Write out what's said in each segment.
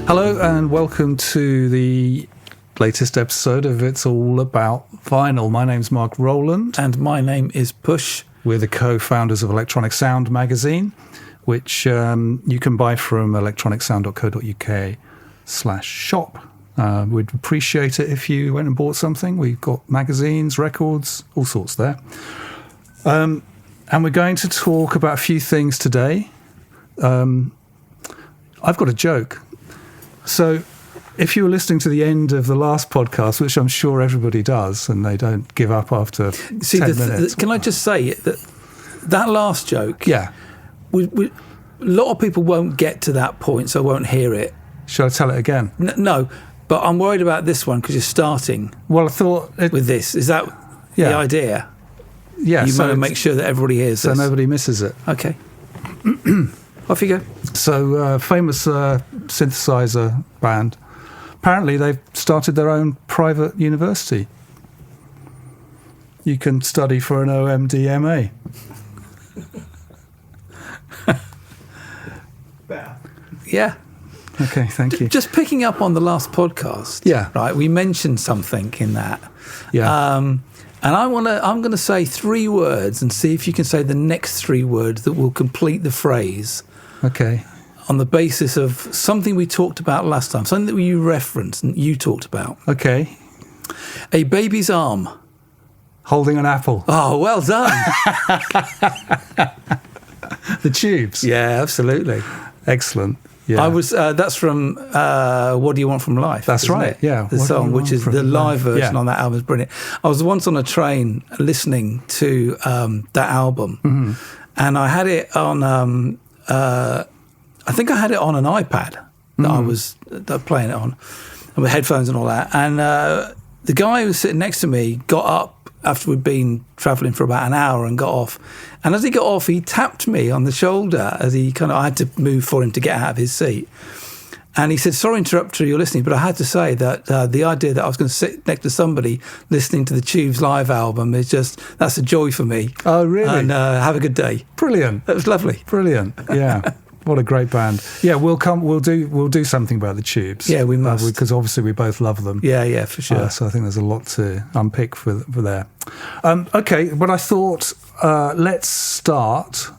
Hello and welcome to the latest episode of It's All About Vinyl. My name's Mark Rowland. And my name is Push. We're the co-founders of Electronic Sound magazine, which you can buy from electronicsound.co.uk/shop. We'd appreciate it if you went and bought something. We've got magazines, records, all sorts there. And we're going to talk about a few things today. I've got a joke. So if you were listening to the end of the last podcast, which I'm sure everybody does, and they don't give up after 10 minutes. Can I just say that last joke? Yeah. A lot of people won't get to that point, so won't hear it. Shall I tell it again? No, but I'm worried about this one because you're starting Well, I thought... with this. Is that the idea? Yeah. You want to make sure that everybody hears this. So nobody misses it. Okay. Off you go. So famous synthesizer band. Apparently they've started their own private university. You can study for an OMDMA. Yeah. Okay, thank you. Just picking up on the last podcast. Yeah. Right. We mentioned something in that. Yeah. And I'm going to say 3 words and see if you can say the next 3 words that will complete the phrase. Okay. On the basis of something we talked about last time, something that you referenced and you talked about. Okay. A baby's arm. Holding an apple. Oh, well done. The Tubes. Yeah, absolutely. Excellent. Yeah. I was. That's from What Do You Want From Life? That's right. It? Yeah. The song, which is the live version on that album, is brilliant. I was once on a train listening to that album, and I had it on. I think I had it on an iPad that I was playing it on, with headphones and all that. And the guy who was sitting next to me got up after we'd been travelling for about an hour and got off. And as he got off, he tapped me on the shoulder as I had to move for him to get out of his seat. And he said, "Sorry to interrupt you, you're listening, but I had to say that the idea that I was going to sit next to somebody listening to the Tubes live album is that's a joy for me." Oh, really? And have a good day. Brilliant. That was lovely. Brilliant. Yeah. What a great band. Yeah, we'll do something about the Tubes. Yeah, we must. Because obviously we both love them. Yeah, for sure. So I think there's a lot to unpick for there. Okay, but I thought let's start.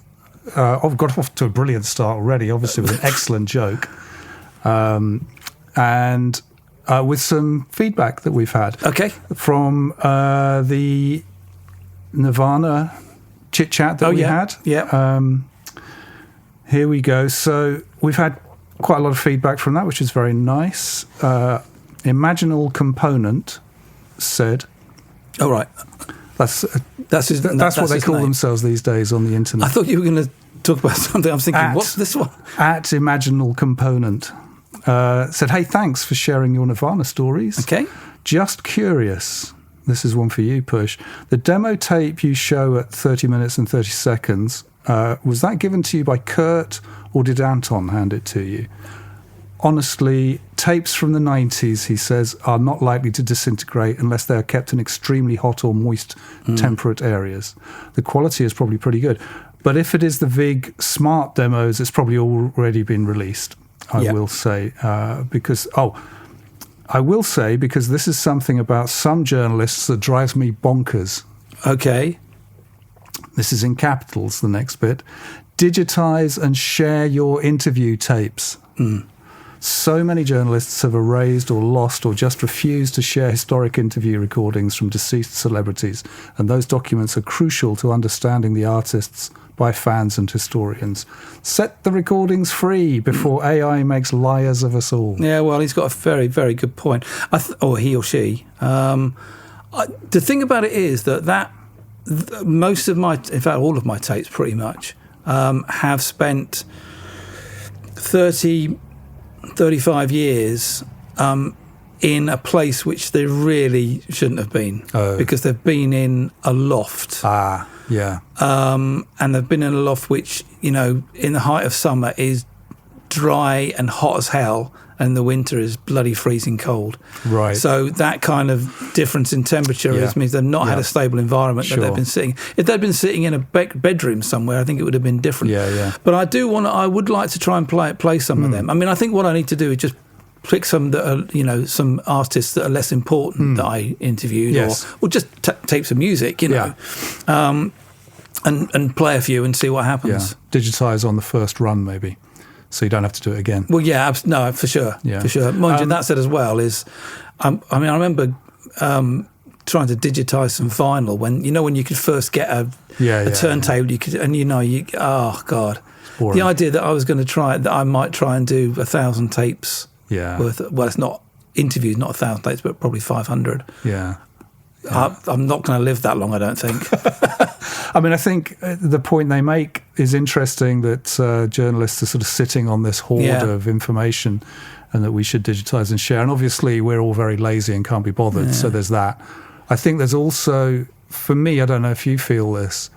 I've got off to a brilliant start already, obviously with an excellent joke. And with some feedback that we've had. Okay. From the Nirvana chit-chat that we had. Yeah. Here we go. So we've had quite a lot of feedback from that, which is very nice. Imaginal Component said... All right. That's what they call themselves these days on the internet. I thought you were going to talk about something. I was thinking, what's this one? At Imaginal Component said, "Hey, thanks for sharing your Nirvana stories. Okay. Just curious." This is one for you, Push. The demo tape you show at 30 minutes and 30 seconds... was that given to you by Kurt or did Anton hand it to you? Honestly, tapes from the 90s, he says, are not likely to disintegrate unless they are kept in extremely hot or moist temperate areas. The quality is probably pretty good. But if it is the VIG Smart demos, it's probably already been released, I will say. Because this is something about some journalists that drives me bonkers. Okay. This is in capitals, the next bit. Digitize and share your interview tapes. So many journalists have erased or lost or just refused to share historic interview recordings from deceased celebrities, and those documents are crucial to understanding the artists by fans and historians. Set the recordings free before AI makes liars of us all. Yeah, well, he's got a very, very good point. Or he or she. The thing about it is that most of in fact, all of my tapes pretty much, have spent 35 years in a place which they really shouldn't have been, because they've been in a loft. Yeah. And they've been in a loft which, in the height of summer is dry and hot as hell, and the winter is bloody freezing cold. Right. So that kind of difference in temperature means they've not had a stable environment that they've been sitting. If they'd been sitting in a bedroom somewhere, I think it would have been different. Yeah. But I would like to try and play some of them. I mean, I think what I need to do is just pick some that are, some artists that are less important that I interviewed, or just tapes of music, and play a few and see what happens. Yeah. Digitize on the first run, maybe, so you don't have to do it again. Well, no, for sure, for sure. Mind you, that said as well is, I remember trying to digitize some vinyl when you could first get a turntable, you could, and oh god, the idea that I was going to try that I might try and do 1,000 tapes worth. Well, it's not interviews, not 1,000 tapes, but probably 500. I'm not going to live that long, I don't think. I mean, I think the point they make is interesting, that journalists are sort of sitting on this hoard of information, and that we should digitize and share. And obviously we're all very lazy and can't be bothered, so there's that. I think there's also, for me, I don't know if you feel this,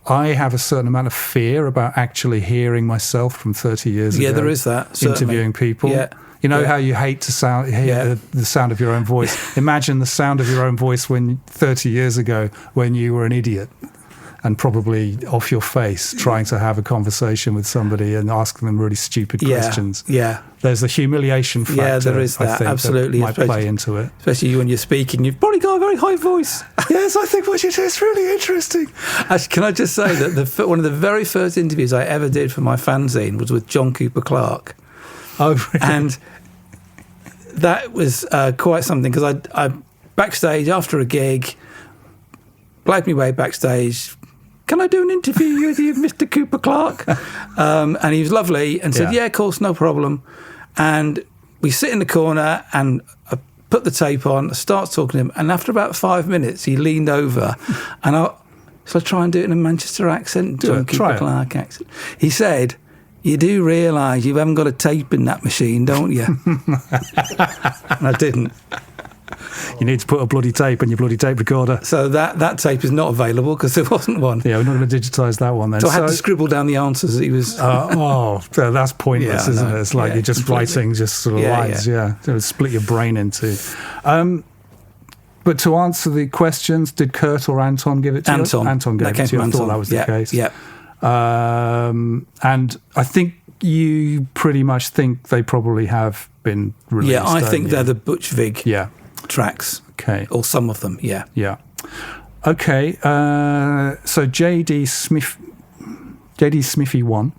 I have a certain amount of fear about actually hearing myself from 30 years ago. Yeah, there is that, certainly. Interviewing people. Yeah. You know how you hate to hear the sound of your own voice. Imagine the sound of your own voice 30 years ago, when you were an idiot and probably off your face trying to have a conversation with somebody and asking them really stupid questions. Yeah. There's a humiliation factor. Yeah, there is that. I think, absolutely. that might play into it. Especially when you're speaking, you've probably got a very high voice. Yes, I think what you do is really interesting. Actually, can I just say that one of the very first interviews I ever did for my fanzine was with John Cooper Clarke. Oh, really? And that was quite something, because I backstage after a gig, blagged me way backstage. Can I do an interview with you, Mr. Cooper Clarke? And he was lovely and said, yeah, of course, no problem. And we sit in the corner, and I put the tape on, I start talking to him, and after about 5 minutes, he leaned over, and I try and do it in a Manchester accent, John Cooper Clarke accent. He said, "You do realise you haven't got a tape in that machine, don't you?" And I didn't. You need to put a bloody tape in your bloody tape recorder. So that tape is not available because there wasn't one. Yeah, we're not going to digitise that one then. So I had to scribble down the answers that he was... that's pointless, isn't it? It's like you're just writing just sort of lines, to split your brain into. But to answer the questions, did Kurt or Anton give it to you? Anton gave it to you. I thought that was the case. Yeah. And I think you pretty much think they probably have been released. Yeah, I think they're the Butch Vig tracks. Okay. Or some of them, yeah. Yeah. Okay, so JD Smithy 1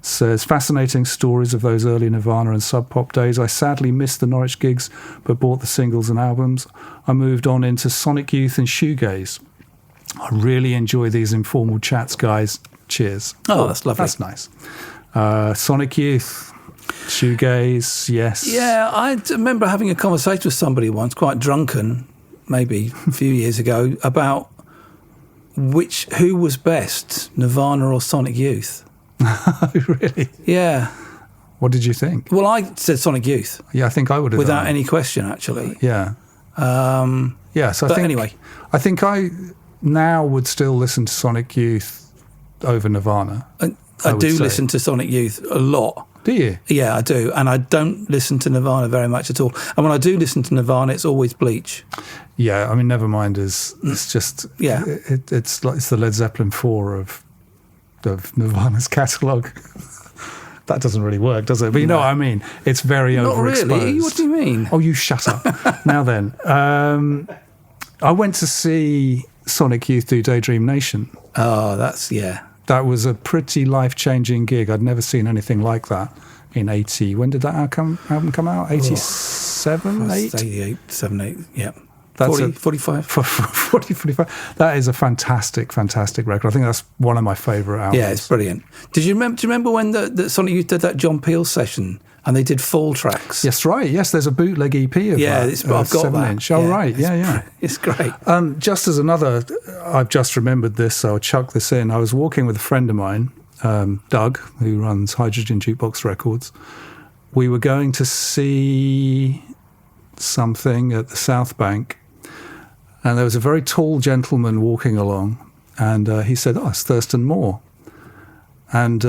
says, fascinating stories of those early Nirvana and Sub Pop days. I sadly missed the Norwich gigs, but bought the singles and albums. I moved on into Sonic Youth and Shoegaze. I really enjoy these informal chats, guys. Cheers. Oh, that's lovely. That's nice. Sonic Youth, Shoegaze, yes. Yeah, I remember having a conversation with somebody once, quite drunken, maybe a few years ago, about who was best, Nirvana or Sonic Youth. Really? Yeah. What did you think? Well, I said Sonic Youth. Yeah, I think I would have without any question, actually. Yeah. So I think I now would still listen to Sonic Youth over Nirvana. I do listen to Sonic Youth a lot. Do you? Yeah, I do. And I don't listen to Nirvana very much at all. And when I do listen to Nirvana, it's always Bleach. Yeah, I mean, Nevermind it's just... Yeah. It's the Led Zeppelin 4 of Nirvana's catalogue. That doesn't really work, does it? But you know what I mean? It's very overexposed. Not really? What do you mean? Oh, you shut up. Now then, I went to see Sonic Youth do Daydream Nation. Oh, that's... That was a pretty life-changing gig. I'd never seen anything like that in 80. When did that album come out? 87, 8? 88, 7, 8, yeah. That's 45. 45. That is a fantastic, fantastic record. I think that's one of my favourite albums. Yeah, it's brilliant. Do you remember when the Sonic Youth did that John Peel session and they did fall tracks? Yes, right. Yes, there's a bootleg EP of that. I've got that. Inch. Oh, right. Yeah. It's great. Just as another, I've just remembered this, so I'll chuck this in. I was walking with a friend of mine, Doug, who runs Hydrogen Jukebox Records. We were going to see something at the South Bank, and there was a very tall gentleman walking along, and he said, it's Thurston Moore. And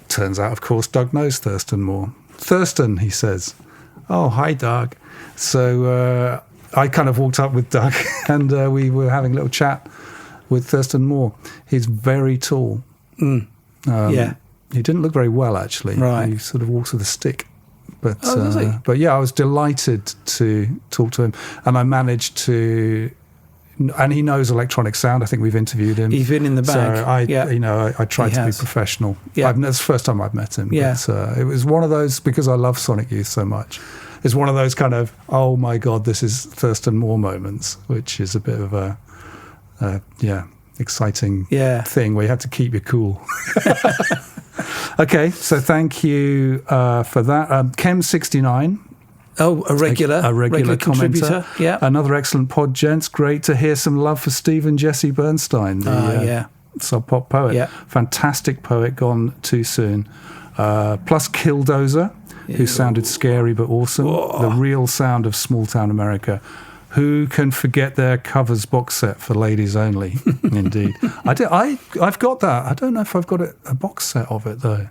turns out, of course, Doug knows Thurston Moore. Thurston, he says. Oh, hi, Doug. So I kind of walked up with Doug, and we were having a little chat with Thurston Moore. He's very tall. He didn't look very well, actually. Right. He sort of walks with a stick. But does he? but yeah, I was delighted to talk to him, and I managed to. And he knows electronic sound. I think we've interviewed him. He's been in the bag. So I tried to be professional. Yeah. That's the first time I've met him. Yeah. But, it was one of those, because I love Sonic Youth so much. It's one of those kind of, oh my God, this is Thurston Moore moments, which is a bit of a, exciting thing where you have to keep your cool. Okay, so thank you for that. Chem69. Oh, a regular contributor. Yeah. Another excellent pod, gents. Great to hear some love for Stephen Jesse Bernstein, the Sub Pop poet. Yeah. Fantastic poet, gone too soon. Plus Killdozer, who sounded scary but awesome. Whoa. The real sound of small town America. Who can forget their covers box set for ladies only? Indeed. I've got that. I don't know if I've got a box set of it, though.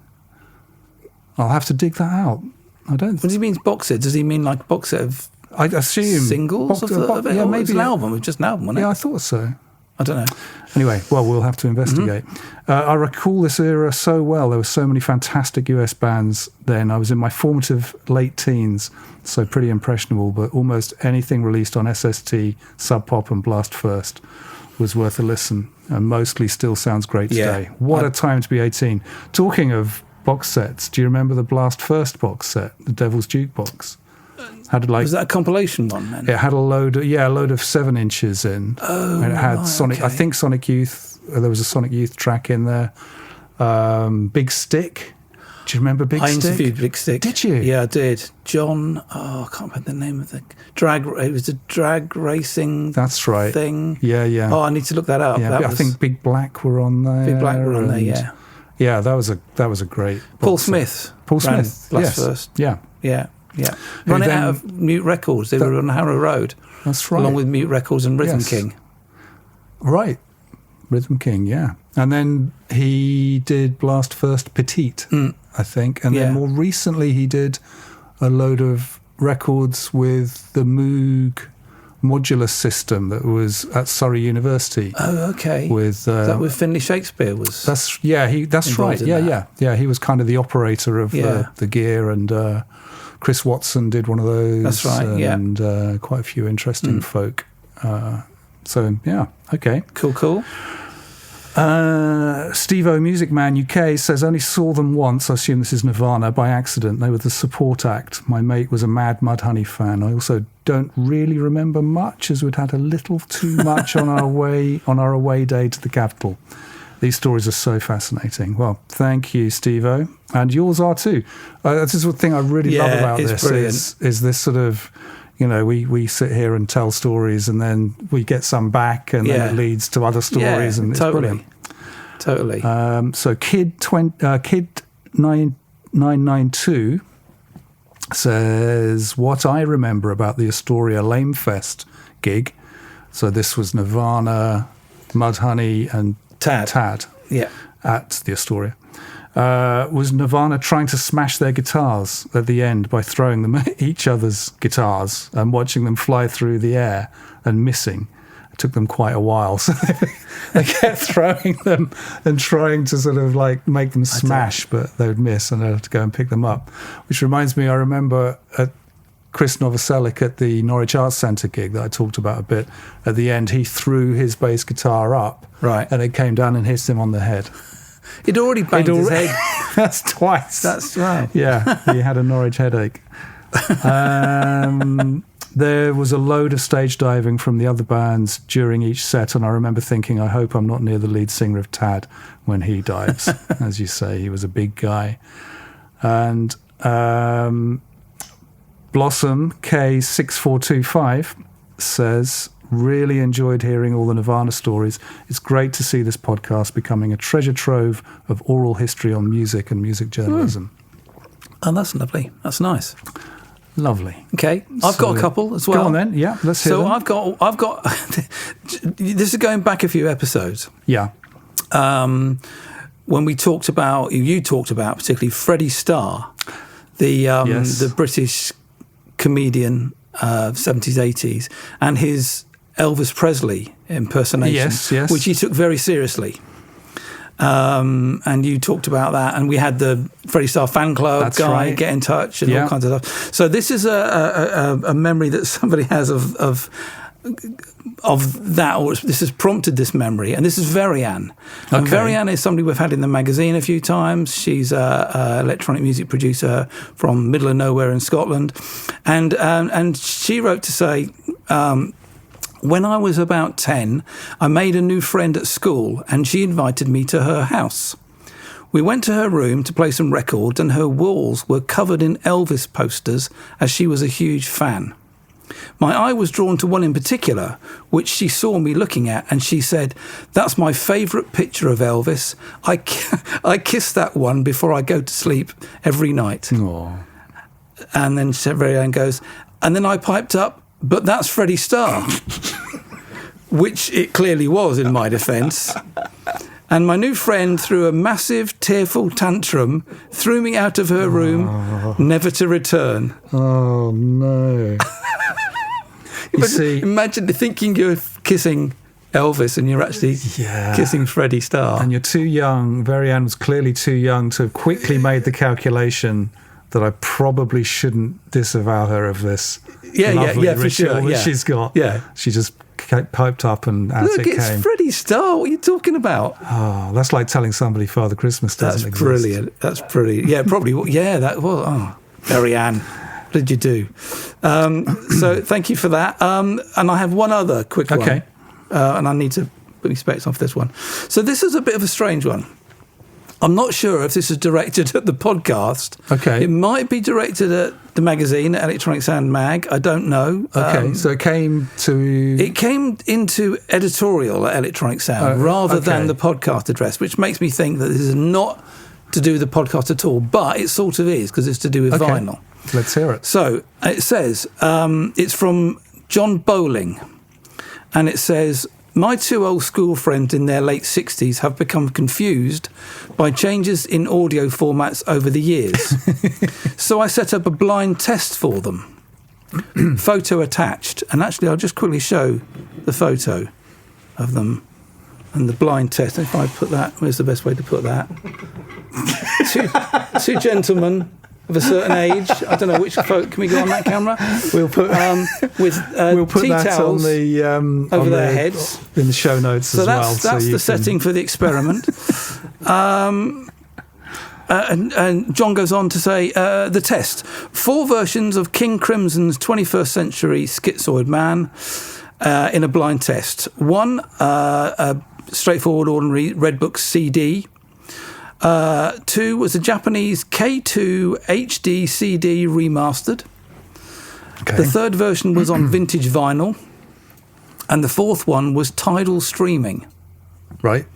I'll have to dig that out. I don't. What do you mean box set? Does he mean like box set of? I assume singles of it. Yeah, maybe it's an album. It was just an album, wasn't it? Yeah, I thought so. I don't know. Anyway, well, we'll have to investigate. I recall this era so well. There were so many fantastic US bands then. I was in my formative late teens, so pretty impressionable. But almost anything released on SST, Sub Pop, and Blast First was worth a listen, and mostly still sounds great today. What a time to be 18. Talking of box sets, do you remember the Blast First box set, the Devil's Jukebox? Was that a compilation one then? It had a load of 7-inches in. Oh, and it had Sonic. Okay. I think Sonic Youth. There was a Sonic Youth track in there. Big Stick. Do you remember Big Stick? I interviewed Big Stick. Did you? Yeah, I did. John. I can't remember the name of the drag. It was a drag racing. That's right. Thing. Yeah. Oh, I need to look that up. Yeah, I think Big Black were on there. Big Black were on there. Yeah. Yeah, that was a great. Paul Smith. Blast First. Yeah. Running out of Mute Records. They were on Harrow Road. That's right. Along with Mute Records and Rhythm King. Right. Rhythm King, yeah. And then he did Blast First Petite, I think. And then more recently he did a load of records with the Moog modular system that was at Surrey University. Oh, okay. With that with Finlay Shakespeare was. That's right. Yeah. He was kind of the operator of the gear, and Chris Watson did one of those. That's right. And quite a few interesting folk. So yeah, okay, cool. Steve-O Music Man UK says, only saw them once, I assume this is Nirvana, by accident. They were the support act. My mate was a mad Mudhoney fan. I also don't really remember much, as we'd had a little too much on our away day to the capital. These stories are so fascinating. Well, thank you, Steve-O. And yours are too. This is the thing I really love about this is this sort of, we sit here and tell stories, and then we get some back, and then it leads to other stories, and it's brilliant. Totally. So Kid 992 says, what I remember about the Astoria Lame Fest gig, so this was Nirvana, Mudhoney, and Tad at the Astoria, was Nirvana trying to smash their guitars at the end by throwing them at each other's guitars and watching them fly through the air and missing. It took them quite a while, so they kept throwing them and trying to sort of like make them smash, but they would miss, and they'd have to go and pick them up. Which reminds me, I remember at Chris Novoselic at the Norwich Arts Centre gig that I talked about a bit, at the end he threw his bass guitar up, and it came down and hit him on the head. He'd already banged his head. That's twice. That's right. Yeah, he had a Norwich headache. There was a load of stage diving from the other bands during each set, and I remember thinking, I hope I'm not near the lead singer of Tad when he dives. As you say, he was a big guy. And Blossom K6425 says, really enjoyed hearing all the Nirvana stories. It's great to see this podcast becoming a treasure trove of oral history on music and music journalism. Oh, that's lovely. That's nice. Lovely. Okay, I've got a couple as well. Go on then. Yeah, let's hear them. I've got. This is going back a few episodes. Yeah. When you talked about particularly Freddie Starr, the British comedian of 70s, 80s, and his Elvis Presley impersonation, yes. which he took very seriously. And you talked about that, and we had the Freddie Starr fan club guy get in touch and all kinds of stuff. So this is a memory that somebody has of that, or this has prompted this memory, and this is Verianne. And Verianne is somebody we've had in the magazine a few times. She's a electronic music producer from middle of nowhere in Scotland, and she wrote to say, when I was about 10, I made a new friend at school, and she invited me to her house. We went to her room to play some records, and her walls were covered in Elvis posters, as she was a huge fan. My eye was drawn to one in particular, which she saw me looking at, and she said, "That's my favourite picture of Elvis. I kiss that one before I go to sleep every night." Aww. And then Verianne goes, and then I piped up, "But that's Freddie Starr," which it clearly was in my defence. And my new friend threw a massive, tearful tantrum, threw me out of her room, never to return. Oh, no. Imagine thinking you're kissing Elvis and you're actually kissing Freddie Starr. And you're too young. Verianne was clearly too young to have quickly made the calculation that I probably shouldn't disavow her of this lovely ritual for sure. that she's got. Yeah. She just piped up and out Look, it came. Look, it's Freddie Starr. What are you talking about? Oh, that's like telling somebody Father Christmas doesn't exist. That's brilliant. That's brilliant. Yeah, probably. Yeah, that was. Oh, Verianne. What did you do? So thank you for that. And I have one other quick one. Okay. And I need to put my specs off this one. So this is a bit of a strange one. I'm not sure if this is directed at the podcast. Okay. It might be directed at the magazine, Electronic Sound Mag. I don't know. Okay, so it came to... It came into editorial at Electronic Sound rather than the podcast address, which makes me think that this is not to do with the podcast at all, but it sort of is, because it's to do with vinyl. Let's hear it. So it says, it's from John Bowling, and it says, "My two old school friends in their late 60s have become confused by changes in audio formats over the years. So I set up a blind test for them. Photo attached." And actually, I'll just quickly show the photo of them and the blind test. If I put that, where's the best way to put that? two gentlemen of a certain age. I don't know which photo. Can we go on that camera? We'll put with we'll put tea that towels on the over their heads in the show notes as well. So that's the setting for the experiment. And John goes on to say, the test: 4 versions of King Crimson's 21st Century Schizoid Man in a blind test. 1, a straightforward, ordinary Red Book CD. 2 was a Japanese K2 HD CD remastered. Okay. The 3rd version was on vintage vinyl. And the 4th one was tidal streaming. Right.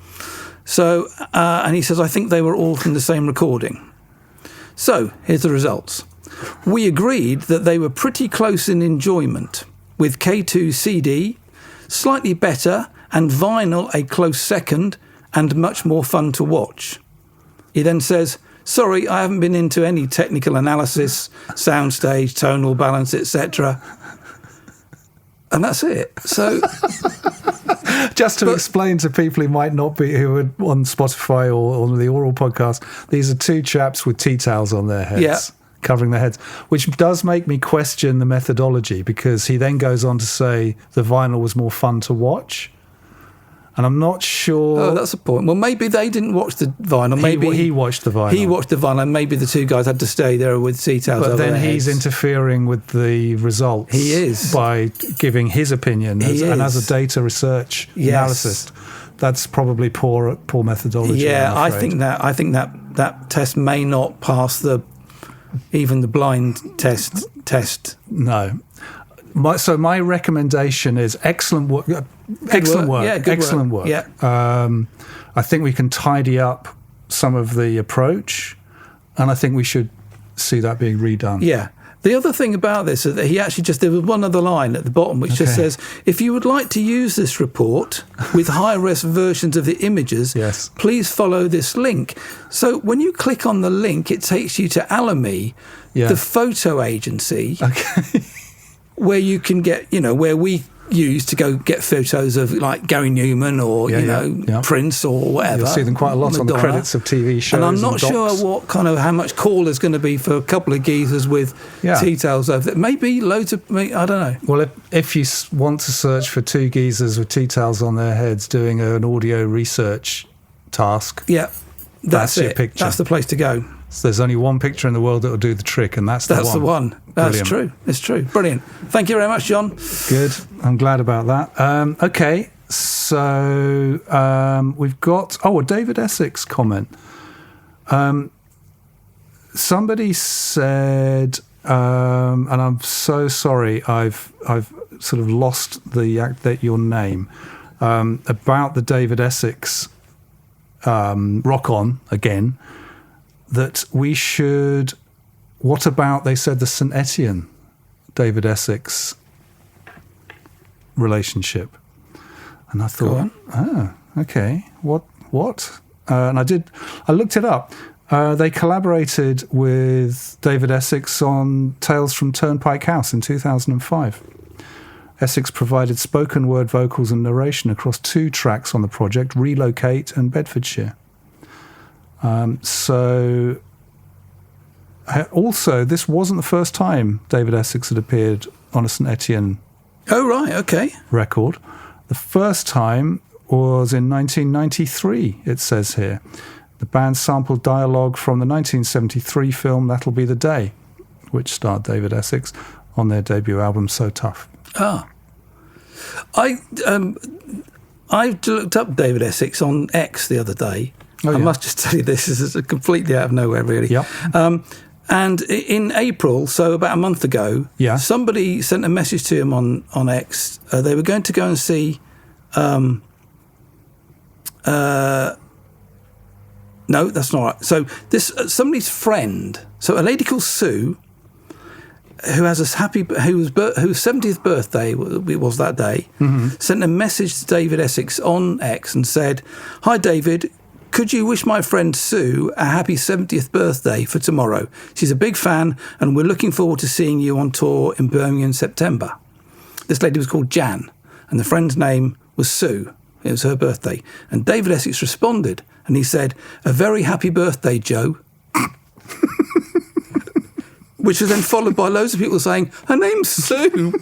So, and he says, I think they were all from the same recording. So, here's the results. We agreed that they were pretty close in enjoyment, with K2 CD slightly better and vinyl a close second and much more fun to watch. He then says, sorry, I haven't been into any technical analysis, soundstage, tonal balance, etc. And that's it. So, just to explain to people who might not be, who are on Spotify or on the oral podcast, these are 2 chaps with tea towels on their heads, covering their heads, which does make me question the methodology, because he then goes on to say the vinyl was more fun to watch. And I'm not sure... Oh, that's a point. Well, maybe they didn't watch the vinyl. Maybe he watched the vinyl. He watched the vinyl, and maybe the 2 guys had to stay there with tea towels over their heads. But then he's interfering with the results. He is. By giving his opinion. And as a data research analyst, that's probably poor methodology. Yeah, I think that test may not pass even the blind test. No. My recommendation is excellent work. Excellent work. Yeah, excellent work. Yeah. I think we can tidy up some of the approach, and I think we should see that being redone. Yeah. The other thing about this is that he actually there was one other line at the bottom which just says, if you would like to use this report with high-res versions of the images, please follow this link. So when you click on the link, it takes you to Alamy, the photo agency. Okay. Where you can get, where we use to go get photos of like Gary Newman or Prince or whatever. You'll see them quite a lot on the credits of TV shows. And I'm not sure how much call there's going to be for a couple of geezers with tea towels over there. Maybe loads of, I don't know. Well, if you want to search for two geezers with tea towels on their heads doing an audio research task, that's your picture. That's the place to go. So there's only one picture in the world that will do the trick, and that's the one. That's true. It's true. Brilliant. Thank you very much, John. Good. I'm glad about that. Okay, so we've got a David Essex comment. Somebody said, and I'm so sorry, I've sort of lost your name, about the David Essex Rock On again. That we should. What about, they said, the St. Etienne David Essex relationship? And I thought, okay, what? And I looked it up. They collaborated with David Essex on Tales from Turnpike House in 2005. Essex provided spoken word vocals and narration across 2 tracks on the project, Relocate and Bedfordshire. Also, this wasn't the first time David Essex had appeared on a St. Etienne record. The first time was in 1993, it says here. The band sampled dialogue from the 1973 film That'll Be the Day, which starred David Essex on their debut album So Tough. I looked up David Essex on X the other day. I must just tell you, this is completely out of nowhere, really. Yep. And in April, so about a month ago, somebody sent a message to him on X. They were going to go and see... no, that's not right. So this somebody's friend, so a lady called Sue, whose 70th birthday was that day, sent a message to David Essex on X and said, "Hi, David. Could you wish my friend Sue a happy 70th birthday for tomorrow? She's a big fan and we're looking forward to seeing you on tour in Birmingham in September." This lady was called Jan and the friend's name was Sue. It was her birthday. And David Essex responded and he said, "A very happy birthday, Joe." Which was then followed by loads of people saying, "Her name's Sue."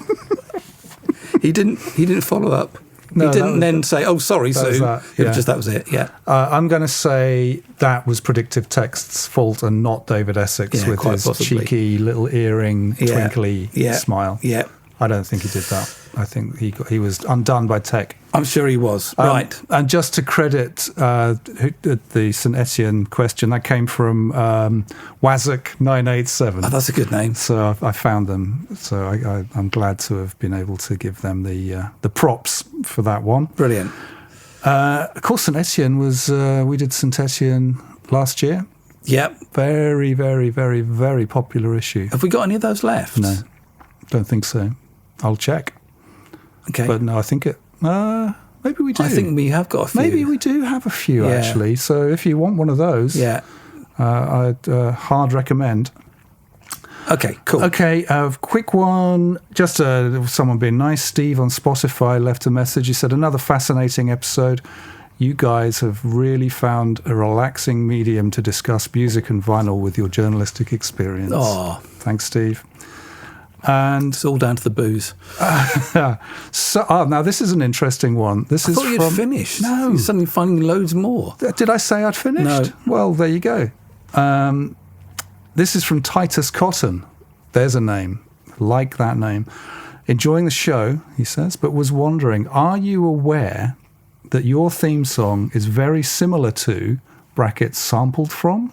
He didn't follow up. No, he didn't then say, "Oh, sorry, Sue." That was it. Yeah. I'm going to say that was Predictive Text's fault and not David Essex with his cheeky little earring, twinkly smile. Yeah. I don't think he did that. I think he was undone by tech. I'm sure he was. Right. And just to credit the St. Etienne question, that came from Wazak987. Oh, that's a good name. So I found them. So I'm glad to have been able to give them the props for that one. Brilliant. Of course, St. Etienne was... we did St. Etienne last year. Yep. Very, very, very, very popular issue. Have we got any of those left? No, don't think so. I'll check. Okay. But no, I think it... maybe we do. I think we have got a few. Maybe we do have a few, actually. So if you want one of those, I'd hard recommend. Okay, cool. Okay, quick one. Just someone being nice. Steve on Spotify left a message. He said, "Another fascinating episode. You guys have really found a relaxing medium to discuss music and vinyl with your journalistic experience." Oh. Thanks, Steve. And it's all down to the booze. Now this is an interesting one. I thought you'd finished. No. You're suddenly finding loads more. Did I say I'd finished? No. Well, there you go. This is from Titus Cotton. There's a name. Like that name. "Enjoying the show," he says, "but was wondering, are you aware that your theme song is very similar to, brackets, sampled from, ?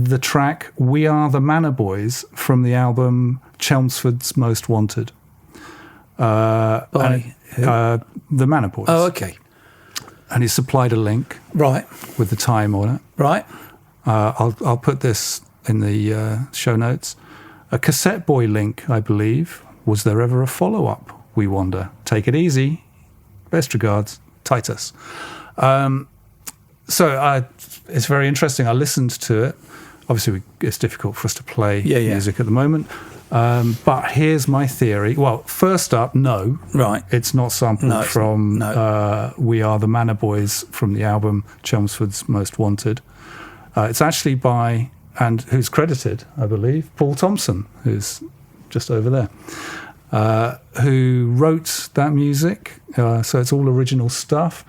The track We Are the Manor Boys from the album Chelmsford's Most Wanted." By the Manor Boys. Oh, okay. And he supplied a link. Right. With the time on it. Right. I'll put this in the show notes. A Cassette Boy link, I believe. Was there ever a follow-up, we wonder? Take it easy. Best regards, Titus. So it's very interesting. I listened to it. Obviously, it's difficult for us to play music at the moment. But here's my theory. Well, first up, no. Right. It's not sampled from We Are the Manor Boys from the album Chelmsford's Most Wanted. It's actually by, and who's credited, I believe, Paul Thompson, who's just over there, who wrote that music. So it's all original stuff.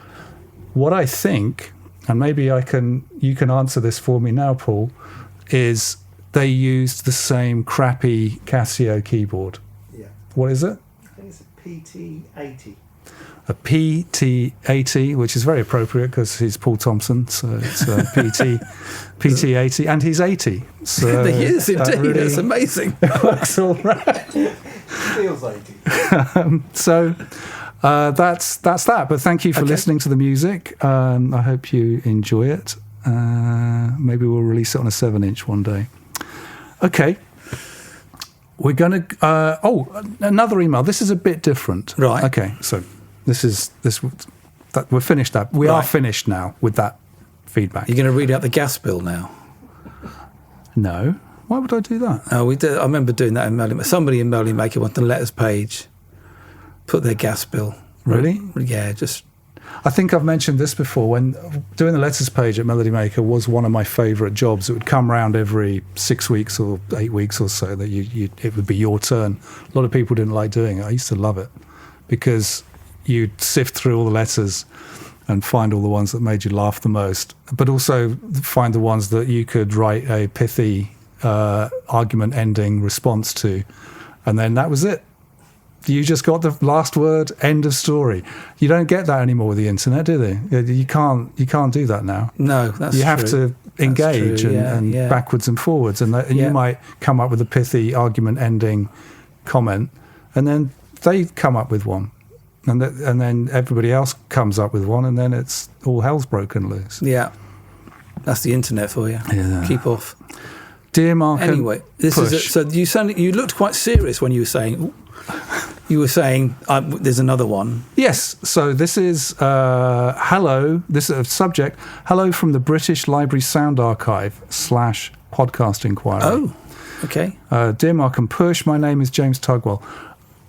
What I think, and maybe you can answer this for me now, Paul, is they used the same crappy Casio keyboard. Yeah. What is it? I think it's a PT80. A PT80, which is very appropriate because he's Paul Thompson, so it's a PT80, and he's 80. So he is indeed. Really That's amazing. Works all right. Feels 80. So that's that. But thank you for listening to the music. I hope you enjoy it. Maybe we'll release it on a 7-inch one day. Okay. We're going to... another email. This is a bit different. Right. Okay, so we're finished that. We are finished now with that feedback. You're going to read out the gas bill now? No. Why would I do that? Oh, we did. I remember doing that in Melody. Somebody in Melody Maker went to the letters page, put their gas bill. Really? Yeah, just... I think I've mentioned this before. When doing the letters page at Melody Maker was one of my favourite jobs. It would come around every 6 weeks or 8 weeks or so that it would be your turn. A lot of people didn't like doing it. I used to love it because you'd sift through all the letters and find all the ones that made you laugh the most, but also find the ones that you could write a pithy argument-ending response to, and then that was it. You just got the last word, end of story. You don't get that anymore with the internet, do they? You can't do that now. No, that's you have true. to engage true. and backwards and forwards, and you might come up with a pithy argument-ending comment, and then they come up with one, and then everybody else comes up with one, and then it's all hell's broken loose. Yeah, that's the internet for you. Yeah. Keep off. Dear Mark. Anyway, this Push. is so you looked quite serious when you were saying. You were saying there's another one. Yes. So this is hello. This is a subject. Hello from the British Library Sound Archive / podcast inquiry. Oh, okay. Dear Mark and Push, my name is James Tugwell.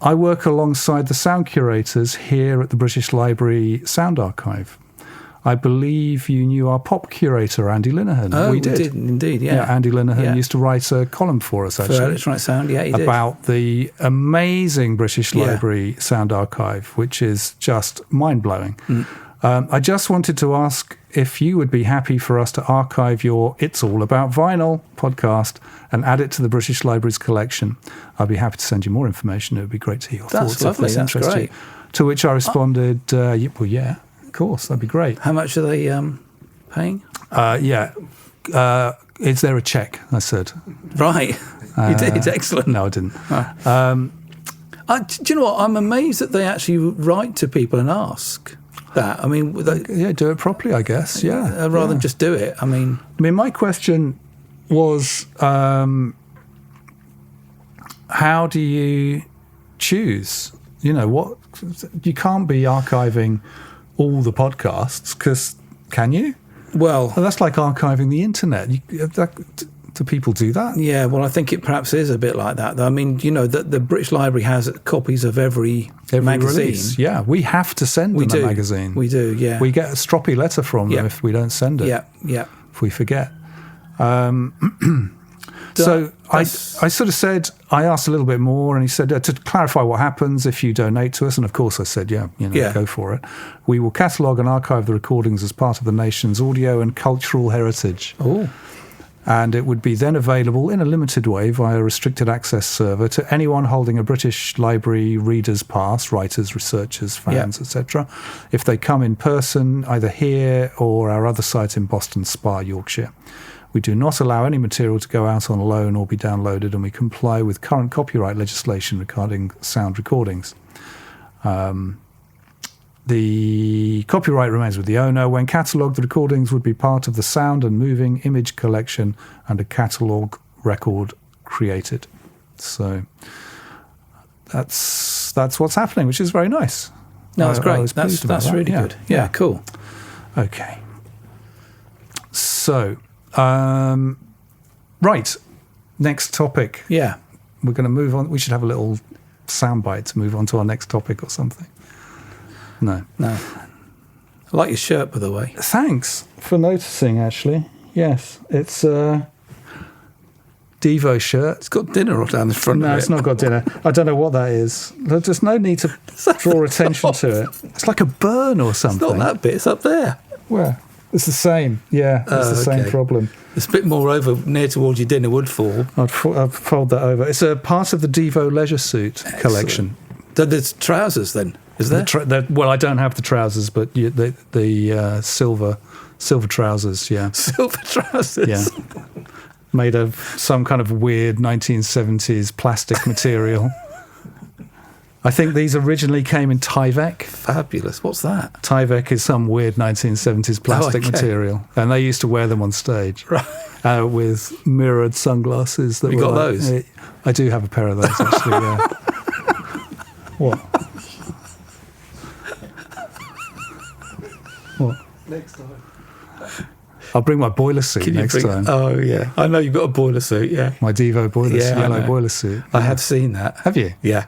I work alongside the sound curators here at the British Library Sound Archive. I believe you knew our pop curator, Andy Linehan. Oh, we did indeed, yeah. Andy Linehan used to write a column for us, actually. For Electronic Sound, yeah, he did. About the amazing British Library Sound Archive, which is just mind-blowing. I just wanted to ask if you would be happy for us to archive your It's All About Vinyl podcast and add it to the British Library's collection. I'd be happy to send you more information. It would be great to hear your thoughts. That's lovely, that's great. You. To which I responded, well, yeah. Of course, that'd be great. How much are they paying? Is there a check? I said. Right. You did. Excellent. No, I didn't. Do you know what? I'm amazed that they actually write to people and ask that. I mean, do it properly, I guess. Yeah. Rather than just do it. I mean, my question was, how do you choose? You know, what you can't be archiving all the podcasts, because can you? Well, that's like archiving the internet. Do people do that? Yeah, well, I think it perhaps is a bit like that. I mean, you know, the British Library has copies of every magazine. Release. Yeah, we have to send them a magazine. We do, yeah. We get a stroppy letter from them if we don't send it. Yeah. If we forget. So I sort of said, I asked a little bit more, and he said, to clarify what happens if you donate to us. And of course I said, go for it. We will catalogue and archive the recordings as part of the nation's audio and cultural heritage. Oh. And it would be then available in a limited way via a restricted access server to anyone holding a British Library Reader's Pass, writers, researchers, fans, etc., if they come in person, either here or our other site in Boston Spa, Yorkshire. We do not allow any material to go out on loan or be downloaded, and we comply with current copyright legislation regarding sound recordings. The copyright remains with the owner. When catalogued, the recordings would be part of the sound and moving image collection and a catalogue record created. So that's what's happening, which is very nice. No, that's great. That's really good. Yeah, cool. Okay. So, right. Next topic. Yeah. we're going to move on. We should have a little soundbite to move on to our next topic or something. No. I like your shirt, by the way. Thanks for noticing, actually. Yes, it's a Devo shirt. It's got dinner all down the front of it. No, it's not got dinner. I don't know what that is. There's no need to draw attention to it. It's like a burn or something. It's not that bit, it's up there. Where? It's the same. Yeah, it's the same problem. It's a bit more over near towards your dinner would fall. I'd fold that over. It's a part of the Devo leisure suit collection. There's trousers then, is there? Well, I don't have the trousers, but the silver trousers, yeah. Silver trousers? Yeah. Made of some kind of weird 1970s plastic material. I think these originally came in Tyvek. Fabulous. What's that? Tyvek is some weird 1970s plastic material. And they used to wear them on stage. Right. With mirrored sunglasses. You got those? I do have a pair of those, actually, yeah. What? What? Next time. I'll bring my boiler suit next time. Oh, yeah. I know you've got a boiler suit, yeah. My Devo yellow boiler suit. I have seen that. Have you? Yeah.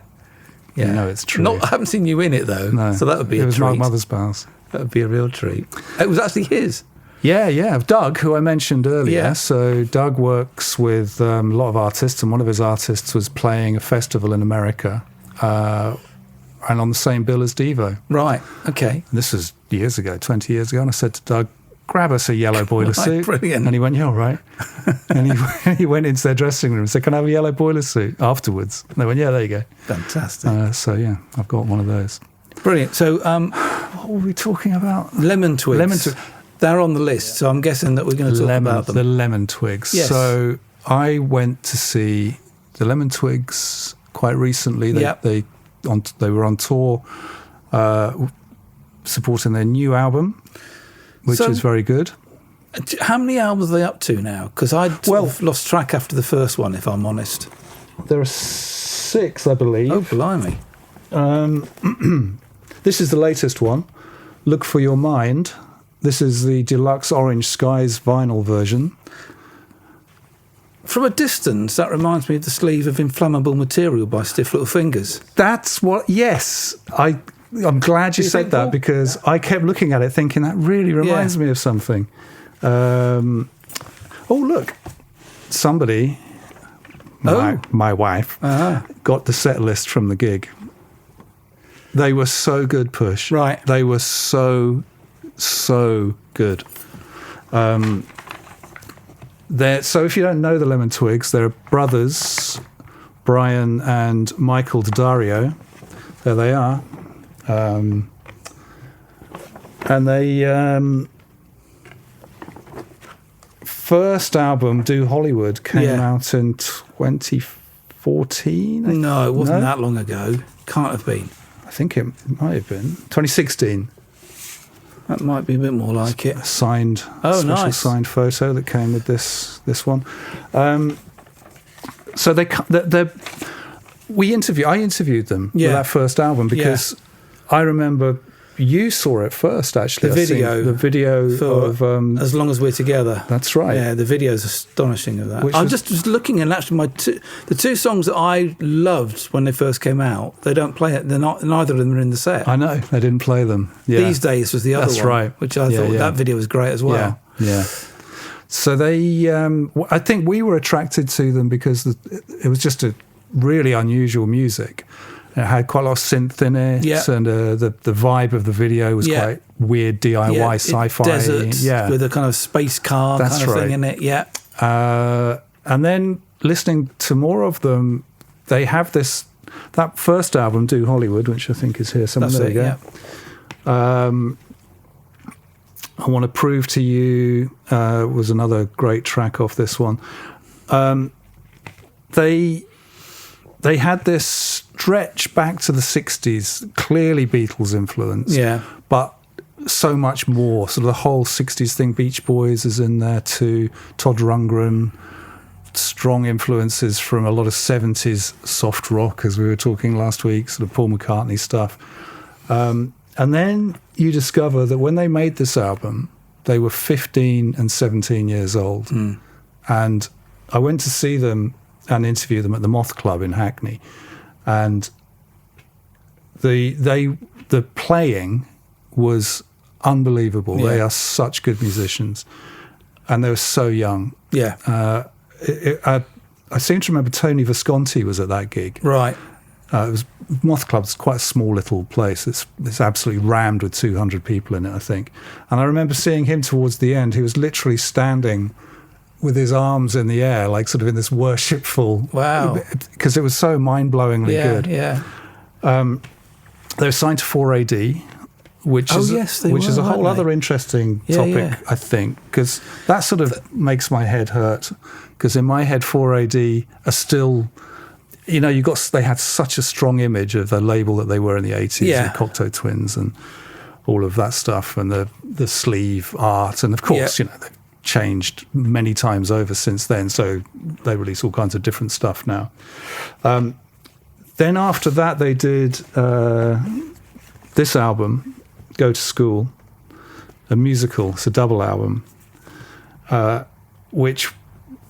Yeah. You know it's true. I haven't seen you in it, though. No. So that would be a treat. It was my mother's house. That would be a real treat. It was actually his. Yeah. Doug, who I mentioned earlier. Yeah. So Doug works with a lot of artists, and one of his artists was playing a festival in America, and on the same bill as Devo. Right, okay. And this was years ago, 20 years ago, and I said to Doug, grab us a yellow boiler suit. Brilliant. And he went, yeah, all right. And he went into their dressing room and said, can I have a yellow boiler suit afterwards? And they went, yeah, there you go. Fantastic. So, yeah, I've got one of those. Brilliant. So, what were we talking about? Lemon twigs. They're on the list, so I'm guessing that we're going to talk about them. The lemon twigs. Yes. So I went to see the Lemon Twigs quite recently. They were on tour supporting their new album, which is very good. How many albums are they up to now? Because I'd lost track after the first one, if I'm honest. There are 6, I believe. Oh, blimey. This is the latest one, Look For Your Mind. This is the deluxe Orange Skies vinyl version. From a distance, that reminds me of the sleeve of Inflammable Material by Stiff Little Fingers. That's what, yes. I'm glad you said that, because I kept looking at it thinking that really reminds me of something. Oh, look. Somebody, my wife, got the set list from the gig. They were so good, Push. Right. They were so good. So if you don't know the Lemon Twigs, they're brothers, Brian and Michael Daddario. There they are. And they first album, Do Hollywood, came out in 2014. No, it wasn't that long ago. Can't have been. I think it might have been 2016. That might be a bit more like it. Signed signed photo that came with this one. So I interviewed them with that first album, because I remember you saw it first, actually. The video of As Long As We're Together. That's right. Yeah, the video is astonishing of that. I just was looking, and actually the 2 songs that I loved when they first came out, they don't play it. Neither of them are in the set. I know, they didn't play them. Yeah. These Days was the other one. That's right. Which I thought that video was great as well. Yeah. So they, I think we were attracted to them because it was just a really unusual music. It had quite a lot of synth in it, and the vibe of the video was quite weird DIY sci-fi. Desert with a kind of space car kind of thing in it, and then listening to more of them, they have that first album, Do Hollywood, which I think is here somewhere. There you go. I Want to Prove to You was another great track off this one. They had this stretch back to the 60s, clearly Beatles influence, but so much more. Sort of the whole 60s thing, Beach Boys is in there too, Todd Rundgren, strong influences from a lot of 70s soft rock, as we were talking last week, sort of Paul McCartney stuff. And then you discover that when they made this album, they were 15 and 17 years old. And I went to see them and interview them at the Moth Club in Hackney, and the playing was unbelievable. Yeah. They are such good musicians, and they were so young. Yeah. I seem to remember Tony Visconti was at that gig. Right. It was Moth Club's quite a small little place. It's absolutely rammed with 200 people in it, I think. And I remember seeing him towards the end. He was literally standing with his arms in the air, like sort of in this worshipful. Wow. Because it was so mind-blowingly good. Yeah. They were signed to 4AD, which is a whole other interesting topic, I think, because that sort of makes my head hurt. Because in my head, 4AD are still, they had such a strong image of the label that they were in the 80s, the Cocteau Twins and all of that stuff, and the sleeve art, and of course, they've changed many times over since then. So they release all kinds of different stuff now. Then after that, they did this album, Go to School, a musical. It's a double album, which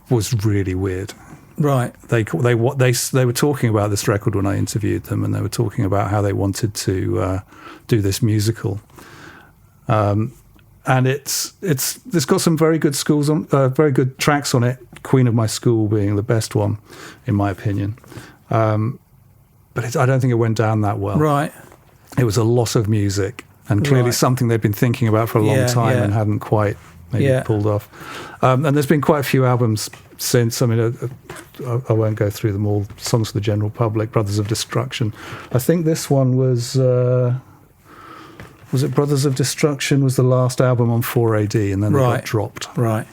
was really weird. Right. They were talking about this record when I interviewed them, and they were talking about how they wanted to do this musical. And it's got some very good very good tracks on it. Queen of My School being the best one, in my opinion. But I don't think it went down that well. Right. It was a lot of music, and clearly something they'd been thinking about for a long time and hadn't quite pulled off. And there's been quite a few albums since. I mean, I won't go through them all. Songs for the General Public, Brothers of Destruction. I think this one was it Brothers of Destruction was the last album on 4AD, and then they got dropped. Right.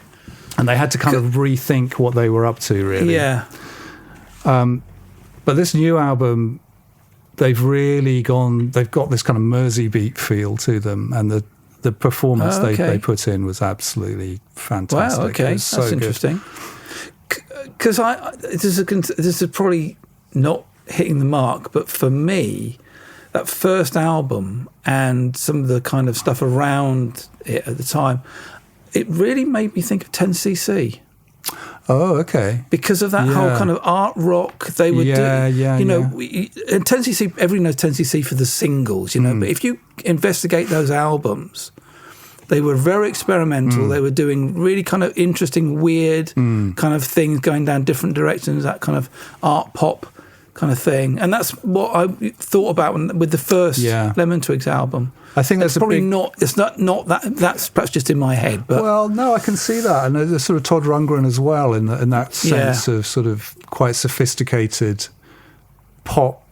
And they had to kind of rethink what they were up to, really. Yeah. But this new album, they've got this kind of Mersey beat feel to them, and the performance they put in was absolutely fantastic. Wow, okay, so that's interesting. Because this is probably not hitting the mark, but for me, that first album and some of the kind of stuff around it at the time, it really made me think of 10cc. Oh, okay. Because of that whole kind of art rock they were doing. And 10cc, everybody knows 10cc for the singles, but if you investigate those albums, they were very experimental. They were doing really kind of interesting, weird kind of things, going down different directions, that kind of art pop kind of thing. And that's what I thought about with the first Lemon Twigs album. I think that's probably not. It's not that. That's perhaps just in my head. But well, no, I can see that, and there's sort of Todd Rundgren as well in that sense of sort of quite sophisticated pop,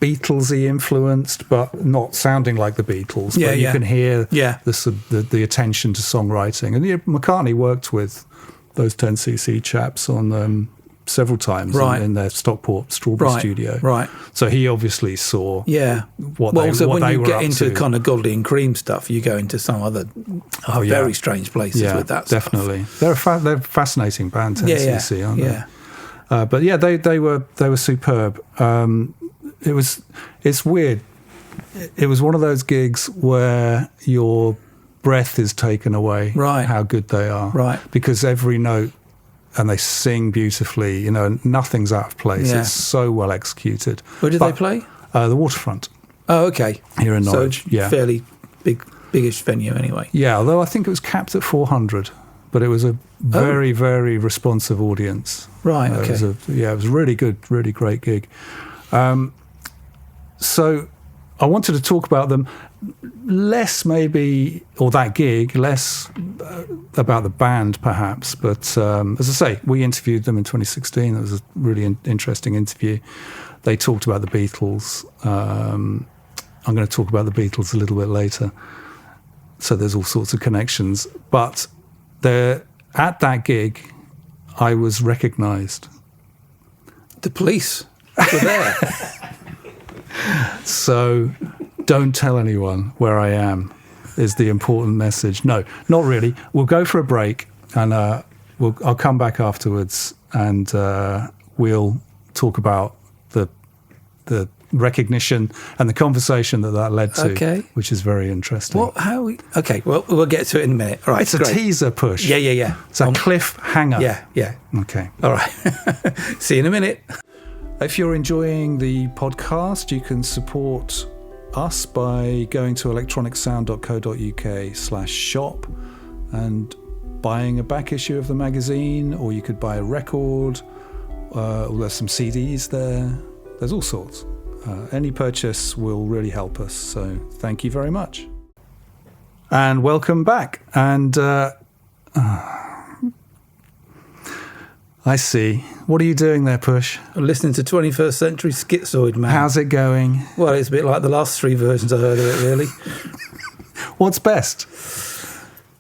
Beatlesy influenced, but not sounding like the Beatles. But you can hear the attention to songwriting, and McCartney worked with those 10cc chaps on several times in their Stockport Strawberry studio. Right. So he obviously saw what they were up to. When you get into kind of Godley and Cream stuff, you go into some other very strange places with that definitely. stuff. They're a fascinating band, 10cc, aren't they? But they were superb. It's weird. It was one of those gigs where your breath is taken away. Right. How good they are. Right. Because every note. And they sing beautifully, nothing's out of place. Yeah. It's so well executed. Where did they play? The Waterfront. Oh, okay. Here in Norwich. So fairly biggish venue anyway. Yeah, although I think it was capped at 400, but it was a very, very responsive audience. Right, okay. It was a really good, really great gig. So I wanted to talk about them less maybe, or that gig, less about the band perhaps, but as I say, we interviewed them in 2016. It was a really interesting interview. They talked about the Beatles. I'm going to talk about the Beatles a little bit later. So there's all sorts of connections. But at that gig, I was recognised. The police were there. So don't tell anyone where I am is the important message. No, not really. We'll go for a break, and I'll come back afterwards, and we'll talk about the recognition and the conversation that led to, Okay. which is very interesting. Okay, well, we'll get to it in a minute. All right, It's a teaser push. Yeah. It's a cliffhanger. Yeah. Okay. All right. See you in a minute. If you're enjoying the podcast, you can support us by going to electronicsound.co.uk/shop and buying a back issue of the magazine, or you could buy a record, or there's some CDs there. There's all sorts. Any purchase will really help us, so thank you very much. And welcome back. And I see. What are you doing there, Push? I'm listening to 21st Century Schizoid Man. How's it going? Well, it's a bit like the last three versions I heard of it, really. What's best?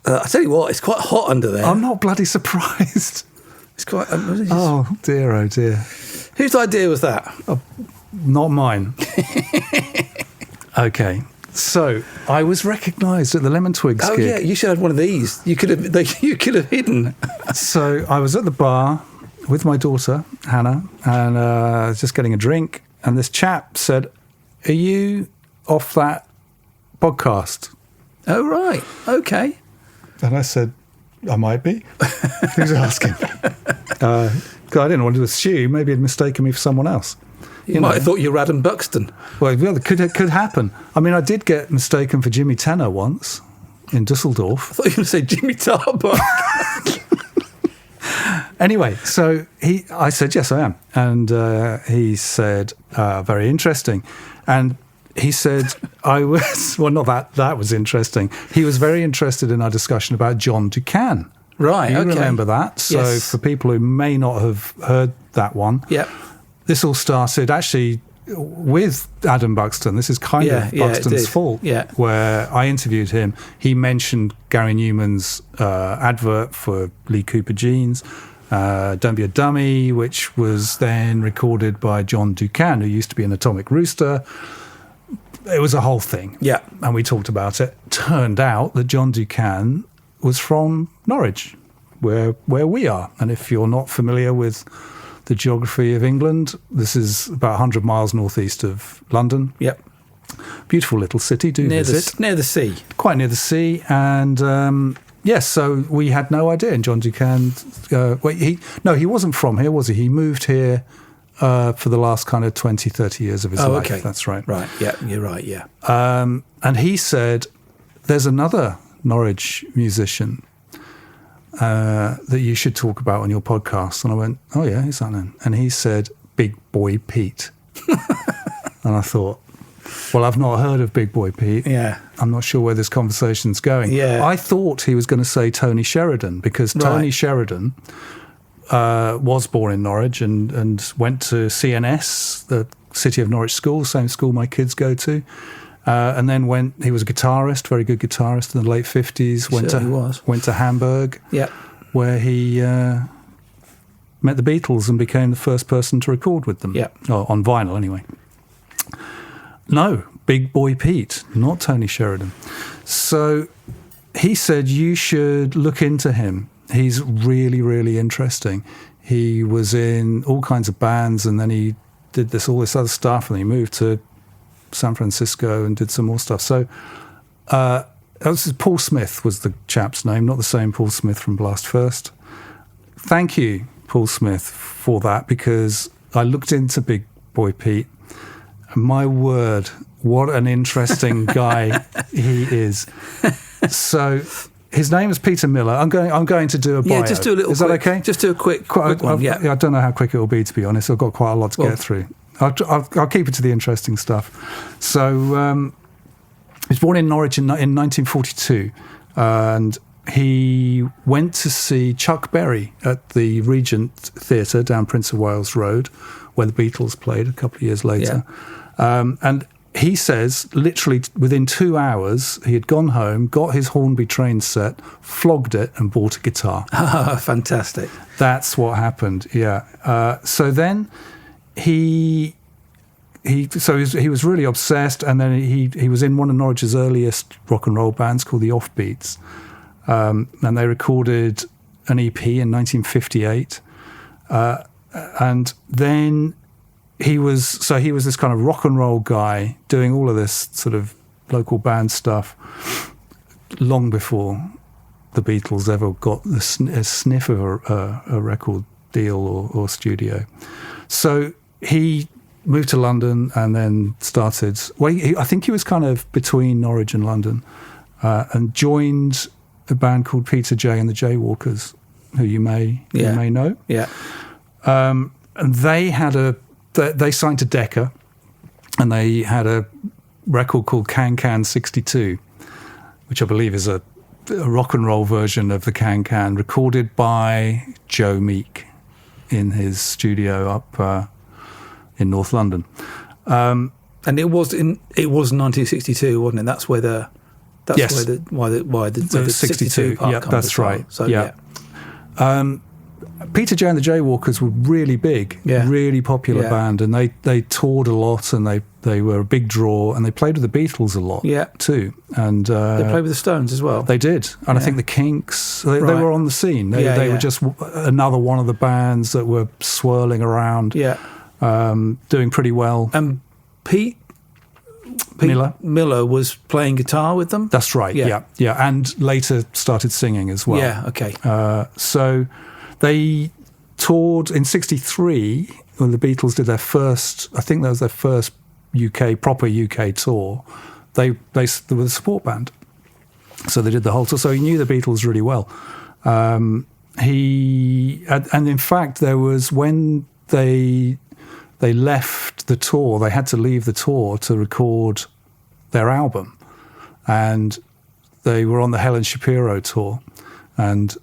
I tell you what, it's quite hot under there. I'm not bloody surprised. It's quite... Oh, dear, oh, dear. Whose idea was that? Not mine. Okay. So, I was recognised at the Lemon Twigs gig. Oh, yeah, you should have one of these. You could have hidden. So, I was at the bar with my daughter, Hannah, and I was just getting a drink, and this chap said, "Are you off that podcast?" Oh, right. Okay. And I said, "I might be." Who's asking? I didn't want to assume. Maybe he'd mistaken me for someone else. You might have thought you were Adam Buxton. Well, it could happen. I mean, I did get mistaken for Jimmy Tenor once in Dusseldorf. I thought you were going to say Jimmy Tarbuck. Anyway, so I said, yes, I am. And he said, very interesting. And he said, that was interesting. He was very interested in our discussion about John Ducan. Right, You okay. remember that? So Yes. for people who may not have heard that one, Yep. this all started actually with Adam Buxton. This is kind of it Buxton's did. fault, Yeah. where I interviewed him. He mentioned Gary Newman's advert for Lee Cooper jeans, Don't Be a Dummy, which was then recorded by John Ducan, who used to be an Atomic Rooster. It was a whole thing. Yeah. And we talked about it. Turned out that John Ducan was from Norwich, where we are. And if you're not familiar with the geography of England, this is about 100 miles northeast of London. Yep. Beautiful little city, visit. Near the sea. Quite near the sea. And yes, so we had no idea. And John Ducan, he wasn't from here, was he? He moved here for the last kind of 20, 30 years of his life. Okay. That's right. Right, yeah, you're right, yeah. And he said, there's another Norwich musician that you should talk about on your podcast. And I went, oh yeah, who's that then? And he said, Big Boy Pete. And I thought, well, I've not heard of Big Boy Pete. Yeah. I'm not sure where this conversation's going. Yeah. I thought he was going to say Tony Sheridan, because Tony Right. Sheridan was born in Norwich and went to CNS, the City of Norwich School, same school my kids go to. And then he was a guitarist, very good guitarist in the late 50s. Went to Hamburg, Yep. where he met the Beatles and became the first person to record with them. Yep. Oh, on vinyl, anyway. No, Big Boy Pete, not Tony Sheridan. So he said, you should look into him. He's really, really interesting. He was in all kinds of bands, and then he did all this other stuff, and he moved to San Francisco and did some more stuff. So Paul Smith was the chap's name, not the same Paul Smith from Blast First. Thank you, Paul Smith, for that, because I looked into Big Boy Pete, and my word, what an interesting guy he is. So his name is Peter Miller. I'm going to do a bio. Yeah, just do a little. Is that okay? Just do a quick one. Yeah. I don't know how quick it will be, to be honest. I've got quite a lot to get through. I'll keep it to the interesting stuff. So he was born in Norwich in 1942, and he went to see Chuck Berry at the Regent Theatre down Prince of Wales Road, where the Beatles played a couple of years later. Yeah. And he says, literally within 2 hours, he had gone home, got his Hornby train set, flogged it, and bought a guitar. Fantastic. That's what happened, yeah. So then he was really obsessed, and then he was in one of Norwich's earliest rock and roll bands called the Offbeats, and they recorded an EP in 1958, and then he was this kind of rock and roll guy doing all of this sort of local band stuff long before the Beatles ever got a sniff of a record deal or studio. So he moved to London and then started. Well, I think he was kind of between Norwich and London, and joined a band called Peter J and the Jaywalkers, who you may know. Yeah. And they signed to Decca, and they had a record called Can Can 62, which I believe is a rock and roll version of the Can Can, recorded by Joe Meek in his studio up in North London. And it was 1962, wasn't it? That's where the Yes. why the 62 part yeah, comes that's as well. right. So yeah. Peter J and the Jaywalkers were really big, really popular band, and they toured a lot, and they were a big draw, and they played with the Beatles a lot too. And they played with the Stones as well. They did, and I think the Kinks. They were on the scene. They were just another one of the bands that were swirling around, doing pretty well. And Pete Miller was playing guitar with them. That's right. Yeah, and later started singing as well. Yeah. Okay. So they toured in '63 when the Beatles did their first. I think that was their first proper UK tour. They were the support band, so they did the whole tour. So he knew the Beatles really well. And in fact, there was when they left the tour, they had to leave the tour to record their album, and they were on the Helen Shapiro tour, and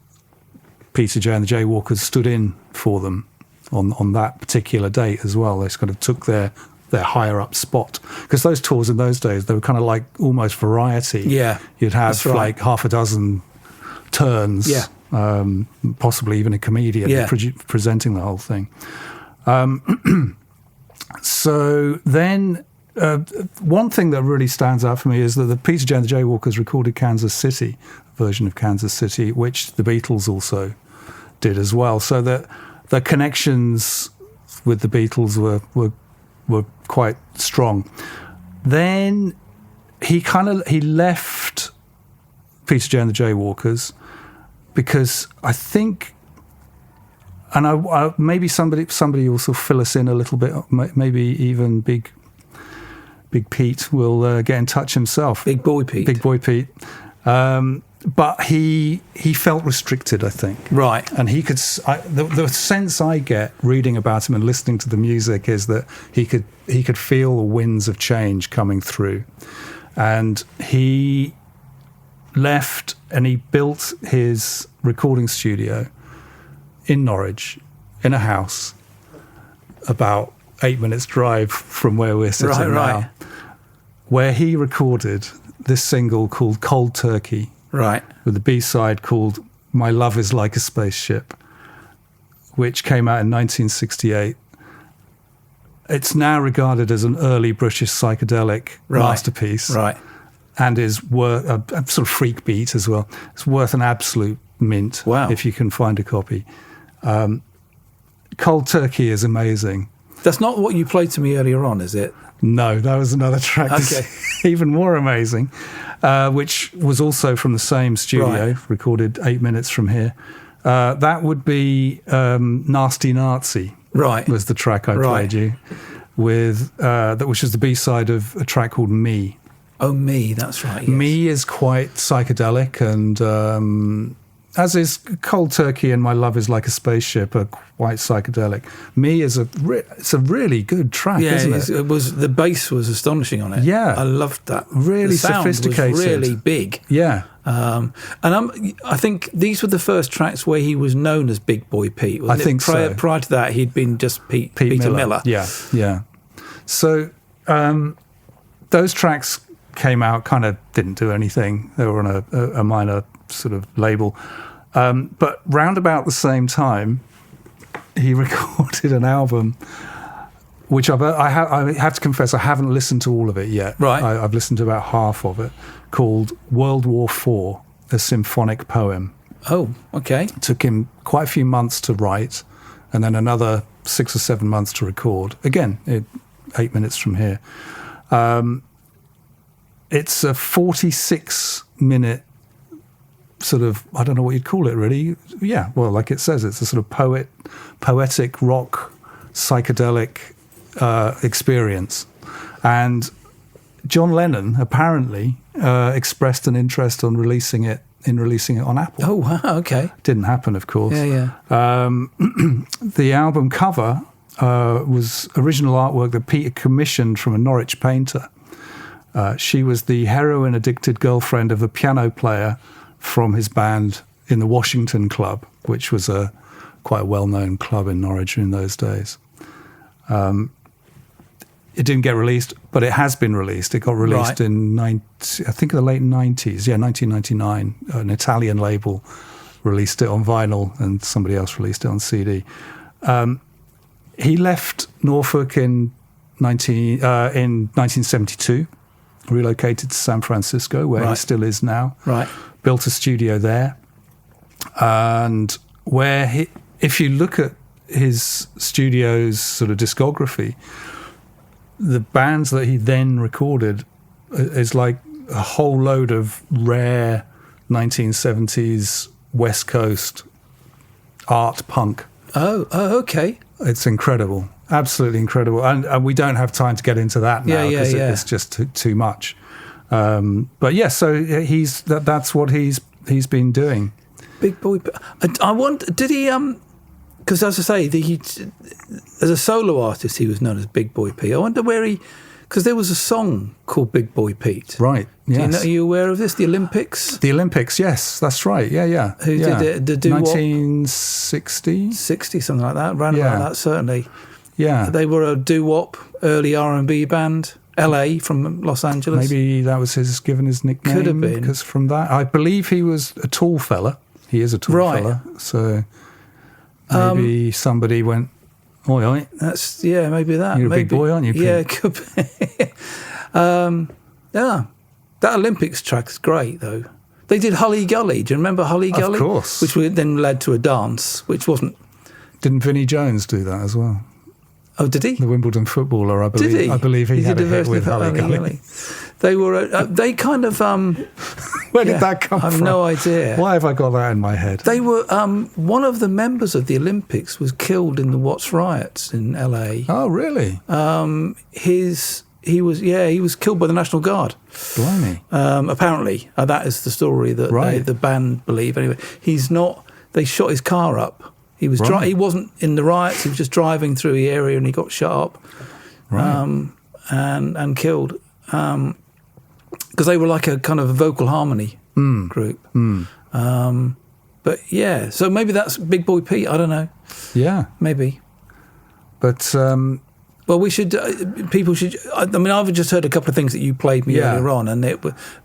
Peter J and the Jaywalkers stood in for them on that particular date as well. They kind of took their higher up spot, because those tours in those days, they were kind of like almost variety. Yeah, you'd have like half a dozen turns, possibly even a comedian presenting the whole thing. So then one thing that really stands out for me is that the Peter J and the Jaywalkers recorded Kansas City, a version of Kansas City, which the Beatles also did as well. So that the connections with the Beatles were quite strong. Then he left Peter J and the Jaywalkers because I think, and I maybe somebody also fill us in a little bit. Maybe even Big Pete will get in touch himself. Big Boy Pete. But he felt restricted, I think. Right. And he could. The sense I get reading about him and listening to the music is that he could feel the winds of change coming through, and he left and he built his recording studio in Norwich, in a house about 8 minutes drive from where we're sitting now, where he recorded this single called Cold Turkey, with the B-side called My Love Is Like a Spaceship, which came out in 1968. It's now regarded as an early British psychedelic masterpiece, and is worth a sort of freak beat as well. It's worth an absolute mint if you can find a copy. Cold Turkey is amazing. That's not what you played to me earlier on, is it? No, that was another track that's even more amazing, which was also from the same studio, recorded 8 minutes from here. That would be Nasty Nazi, was the track I played you, with which is the B-side of a track called Me. Oh, Me, that's right. Yes. Me is quite psychedelic, and as is Cold Turkey and My Love Is Like a Spaceship are quite psychedelic. Me is it's a really good track, isn't it? It was. The bass was astonishing on it. Yeah, I loved that. Really the sound sophisticated, was really big. Yeah, and I think these were the first tracks where he was known as Big Boy Pete. I think so. Prior to that, he'd been just Peter Miller. Yeah. So those tracks came out, kind of didn't do anything. They were on a minor sort of label. But round about the same time, he recorded an album, which I have to confess I haven't listened to all of it yet. I've listened to about half of it, called World War IV, a symphonic poem. Oh, okay. It took him quite a few months to write, and then another 6 or 7 months to record. Again, 8 minutes from here. It's a 46-minute sort of, I don't know what you'd call it really. Yeah, well, like it says, it's a sort of poetic rock, psychedelic experience. And John Lennon apparently expressed an interest in releasing it on Apple. Oh, wow, okay. Didn't happen, of course. Yeah. The album cover was original artwork that Peter commissioned from a Norwich painter. She was the heroin-addicted girlfriend of the piano player from his band in the Washington Club, which was quite a well-known club in Norwich in those days. It didn't get released, but it has been released. It got released in, I think, the late 90s. Yeah, 1999. An Italian label released it on vinyl, and somebody else released it on CD. He left Norfolk in 1972, relocated to San Francisco, where he still is now. Right. Built a studio there. And where if you look at his studio's sort of discography, the bands that he then recorded is like a whole load of rare 1970s West Coast art punk. Oh, okay. It's incredible, absolutely incredible, and we don't have time to get into that now because it's just too much. But yeah, so that's what he's been doing. Big Boy. I wonder, did he? Because as I say, as a solo artist, he was known as Big Boy Pete. I wonder where because there was a song called Big Boy Pete. Right, yes. Are you aware of this? The Olympics? The Olympics, yes, that's right. Yeah. Who did it? The doo-wop? 1960? 60, something like that. Around about that, certainly. Yeah. They were a doo-wop, early R&B band. LA from Los Angeles. Maybe that was given his nickname. Could have been. Because from that, I believe he was a tall fella. He is a tall fella. So maybe somebody went, oi, oi. Maybe that. You're a big boy, aren't you, Pete? Yeah, it could be. That Olympics track's great, though. They did Hully Gully. Do you remember Hully Gully? Of course. Which then led to a dance, which wasn't... Didn't Vinnie Jones do that as well? Oh, did he? The Wimbledon footballer, I believe. Did he? I believe he had a hit with Hully Gully. They were... they kind of... Where did that come from? I have no idea. Why have I got that in my head? They were... one of the members of the Olympics was killed in the Watts riots in LA. Oh, really? He was killed by the National Guard. Blimey. Apparently. That is the story that the band believe. Anyway, he's not... They shot his car up. He was he wasn't in the riots. He was just driving through the area and he got shot up, and killed because they were like a kind of a vocal harmony group. But yeah, so maybe that's Big Boy Pete. I don't know. Yeah, maybe. But well, we should. People should. I mean, I've just heard a couple of things that you played me earlier on, and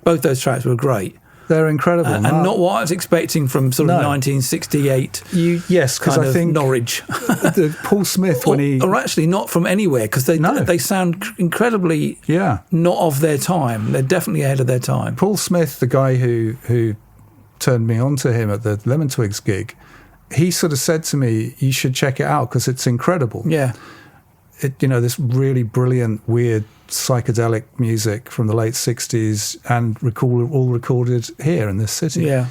both those tracks were great. They're incredible. And not what I was expecting from sort of 1968. Yes, because I think Norwich. Paul Smith, or actually not from anywhere, because they sound incredibly not of their time. They're definitely ahead of their time. Paul Smith, the guy who turned me on to him at the Lemon Twigs gig, he sort of said to me, "You should check it out because it's incredible." Yeah, this really brilliant, weird, psychedelic music from the late 60s and all recorded here in this city. Yeah.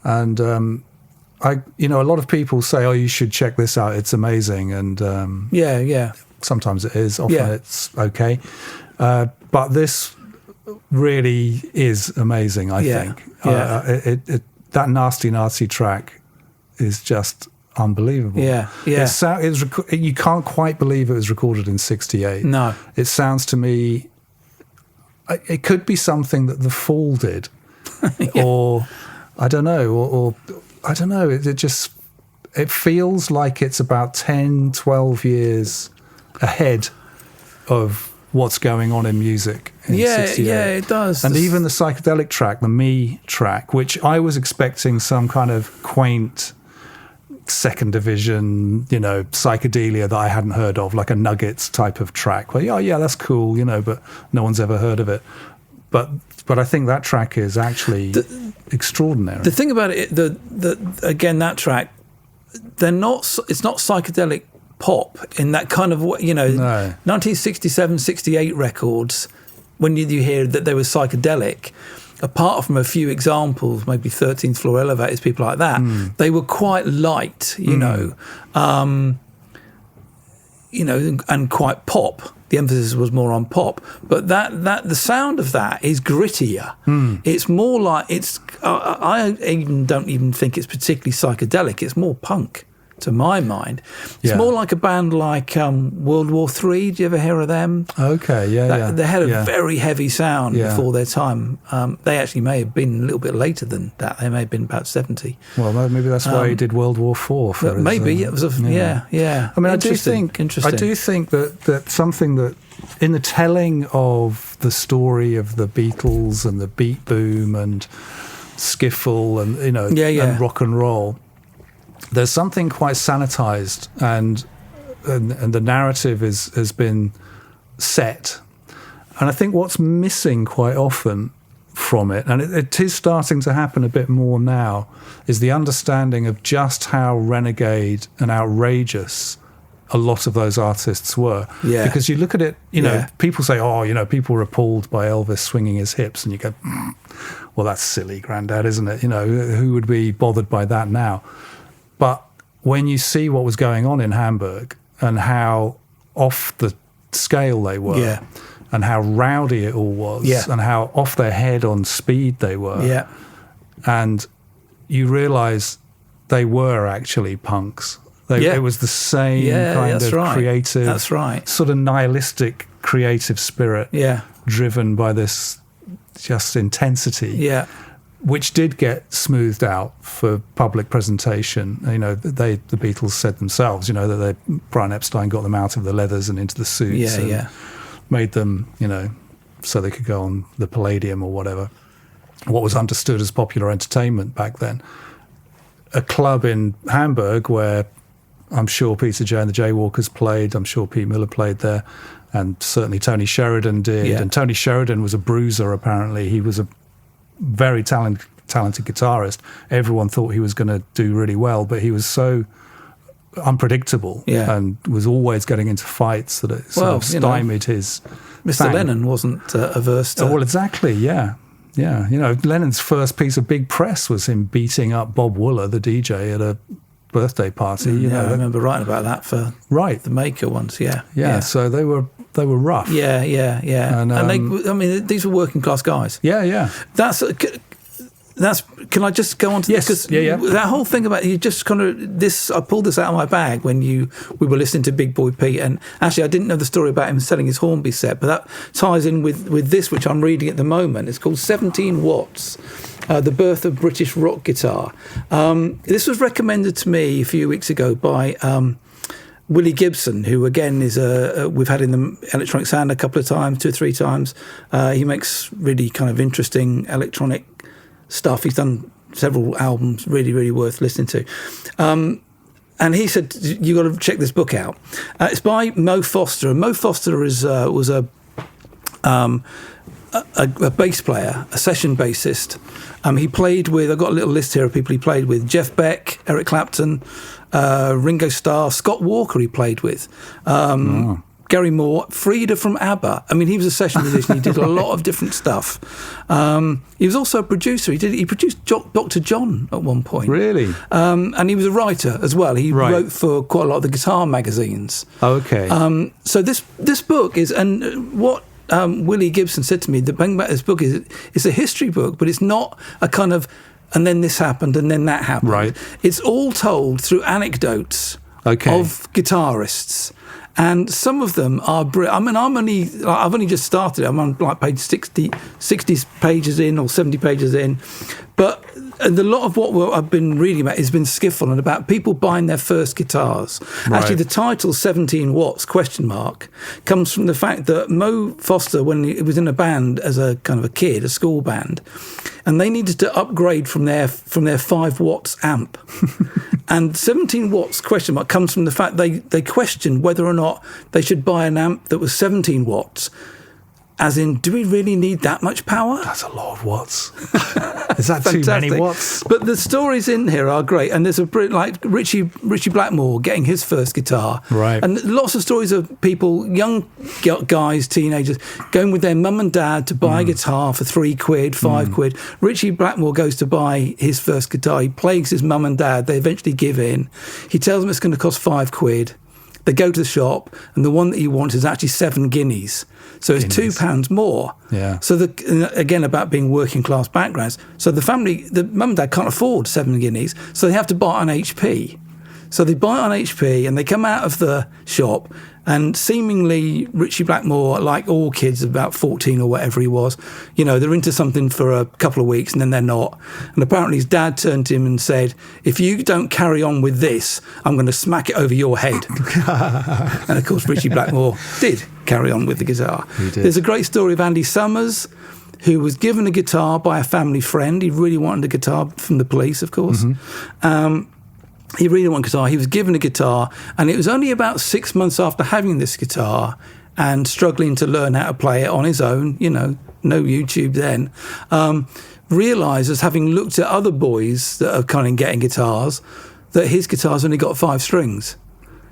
And a lot of people say, "Oh, you should check this out. It's amazing." And sometimes it is, often it's okay. But this really is amazing, I think. That Nasty Nazi track is just unbelievable. Yeah. You can't quite believe it was recorded in 68. No. It sounds to me, it could be something that The Fall did. Or, I don't know, I don't know. It feels like it's about 10, 12 years ahead of what's going on in music in 68. Yeah, it does. And even the psychedelic track, the Me track, which I was expecting some kind of quaint second division, psychedelia that I hadn't heard of, like a Nuggets type of track. Well, that's cool, but no one's ever heard of it. But I think that track is actually extraordinary. The thing about it, again, that track, it's not psychedelic pop in that kind of, you know, No. 1967, 68 records, when you hear that they were psychedelic, apart from a few examples, maybe 13th Floor Elevators, people like that, they were quite light, you know, and quite pop. The emphasis was more on pop, but that the sound of that is grittier. It's more like I even don't even think it's particularly psychedelic. It's more punk, to my mind. It's more like a band like World War III. Do you ever hear of them? Okay, They had a very heavy sound before their time. They actually may have been a little bit later than that. They may have been about 70. Well, maybe that's why he did World War IV. Maybe it was I mean, I do think that something that in the telling of the story of the Beatles and the beat boom and skiffle and and rock and roll, there's something quite sanitized and the narrative has been set. And I think what's missing quite often from it, and it is starting to happen a bit more now, is the understanding of just how renegade and outrageous a lot of those artists were. Yeah. Because you look at it, people say, people were appalled by Elvis swinging his hips, and you go, well, that's silly, Grandad, isn't it? Who would be bothered by that now? But when you see what was going on in Hamburg and how off the scale they were and how rowdy it all was and how off their head on speed they were, and you realise they were actually punks. It was the same kind of creative, sort of nihilistic creative spirit driven by this just intensity. Which did get smoothed out for public presentation. The Beatles said themselves, that Brian Epstein got them out of the leathers and into the suits and made them, so they could go on the Palladium or whatever. What was understood as popular entertainment back then. A club in Hamburg where I'm sure Peter J and the Jaywalkers played, I'm sure Pete Miller played there, and certainly Tony Sheridan did. Yeah. And Tony Sheridan was a bruiser, apparently. He was a very talented guitarist. Everyone thought he was going to do really well, but he was so unpredictable and was always getting into fights that it sort of stymied his Mr. thing. Lennon wasn't averse to... well, exactly, yeah. Lennon's first piece of big press was him beating up Bob Wooler, the DJ, at a birthday party. I remember writing about that for the Maker once. So they were rough. And these were working class guys. That's can I just go on to this? Because that whole thing about you just kind of this, I pulled this out of my bag when we were listening to Big Boy Pete, and actually I didn't know the story about him selling his Hornby set, but that ties in with this, which I'm reading at the moment. It's called 17 Watts, The Birth of British Rock Guitar. This was recommended to me a few weeks ago by Willie Gibson, who again is we've had in the Electronic Sound a couple of times, 2 or 3 times. He makes really kind of interesting electronic stuff. He's done several albums, really, really worth listening to. And he said, you got to check this book out. It's by Mo Foster. And Mo Foster was a bass player, a session bassist. He played with, I've got a little list here of people he played with: Jeff Beck, Eric Clapton, Ringo Starr, Scott Walker he played with, Gary Moore, Frieda from ABBA. I mean, he was a session musician. He did a lot of different stuff. He was also a producer. He produced Dr. John at one point. Really? And he was a writer as well. He wrote for quite a lot of the guitar magazines. Okay. So this book is, and what Willie Gibson said to me, the thing about this book is it's a history book, but it's not a kind of, and then this happened and then that happened. Right. It's all told through anecdotes of guitarists. And some of them are brilliant. I mean, I've only just started. I'm on like page 60 pages in or 70 pages in. But a lot of what I've been reading about has been skiffle and about people buying their first guitars. Right. Actually, the title 17 Watts, ? Comes from the fact that Mo Foster, when he was in a band as a kind of a kid, a school band, and they needed to upgrade from their 5 watts amp. And 17 Watts ? Comes from the fact they questioned whether or not they should buy an amp that was 17 watts As in, do we really need that much power? That's a lot of watts. Is that too many watts? But the stories in here are great, and there's like Richie Blackmore getting his first guitar, right? And lots of stories of people, young guys, teenagers, going with their mum and dad to buy a guitar for £3, £5. Richie Blackmore goes to buy his first guitar. He plagues his mum and dad. They eventually give in. He tells them it's going to cost £5. They go to the shop, and the one that he wants is actually 7 guineas. So it's £2 more. Yeah. So again, about being working class backgrounds. So the mum and dad can't afford 7 guineas, so they have to buy it on HP. So they buy it on HP, and they come out of the shop, and seemingly Richie Blackmore, like all kids about 14 or whatever he was, they're into something for a couple of weeks and then they're not. And apparently his dad turned to him and said, if you don't carry on with this, I'm going to smack it over your head. And of course Richie Blackmore did carry on with the guitar. He did. There's a great story of Andy Summers, who was given a guitar by a family friend. He really wanted a guitar from the Police, of course. He really wanted a guitar. He was given a guitar, and it was only about 6 months after having this guitar and struggling to learn how to play it on his own, no YouTube then, realised, as having looked at other boys that are kind of getting guitars, that his guitar's only got 5 strings.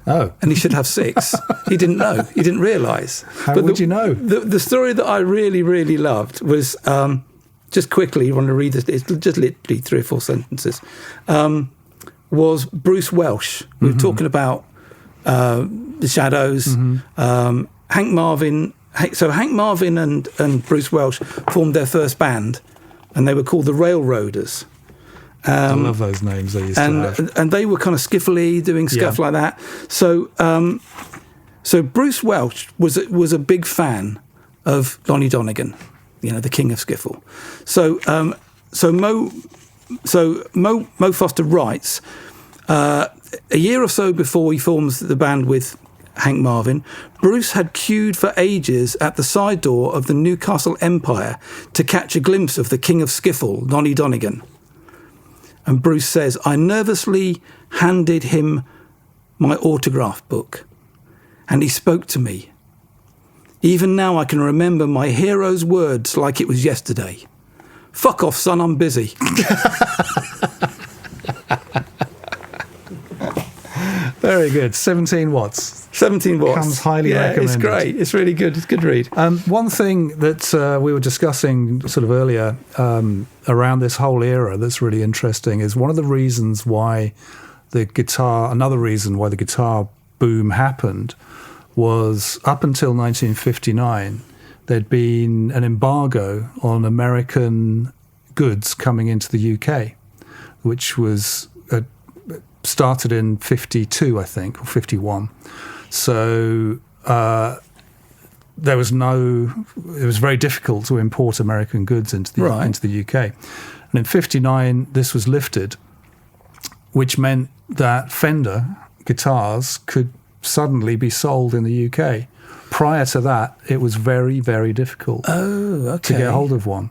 Oh. And he should have 6. He didn't know. He didn't realise. How would you know? The story that I really, really loved was, just quickly, you want to read this, it's just literally 3 or 4 sentences, was Bruce Welsh. We were talking about the Shadows. Hank Marvin. So Hank Marvin and Bruce Welsh formed their first band, and they were called the Railroaders. I love those names they used to have. And they were kind of skiffly, doing stuff like that. So so Bruce Welsh was a big fan of Lonnie Donegan, the king of skiffle. So Mo Foster writes, a year or so before he forms the band with Hank Marvin, Bruce had queued for ages at the side door of the Newcastle Empire to catch a glimpse of the king of skiffle, Lonnie Donegan. And Bruce says, I nervously handed him my autograph book, and he spoke to me. Even now I can remember my hero's words like it was yesterday. Fuck off, son, I'm busy. Very good. 17 watts. 17 watts. Comes highly recommended. It's great. It's really good. It's a good read. One thing that we were discussing sort of earlier around this whole era that's really interesting is one of the reasons why another reason why the guitar boom happened was up until 1959, there'd been an embargo on American goods coming into the UK, which was started in 52, I think, or 51. So it was very difficult to import American goods into the UK. And in 59, this was lifted, which meant that Fender guitars could suddenly be sold in the UK. Prior to that, it was very, very difficult to get hold of one.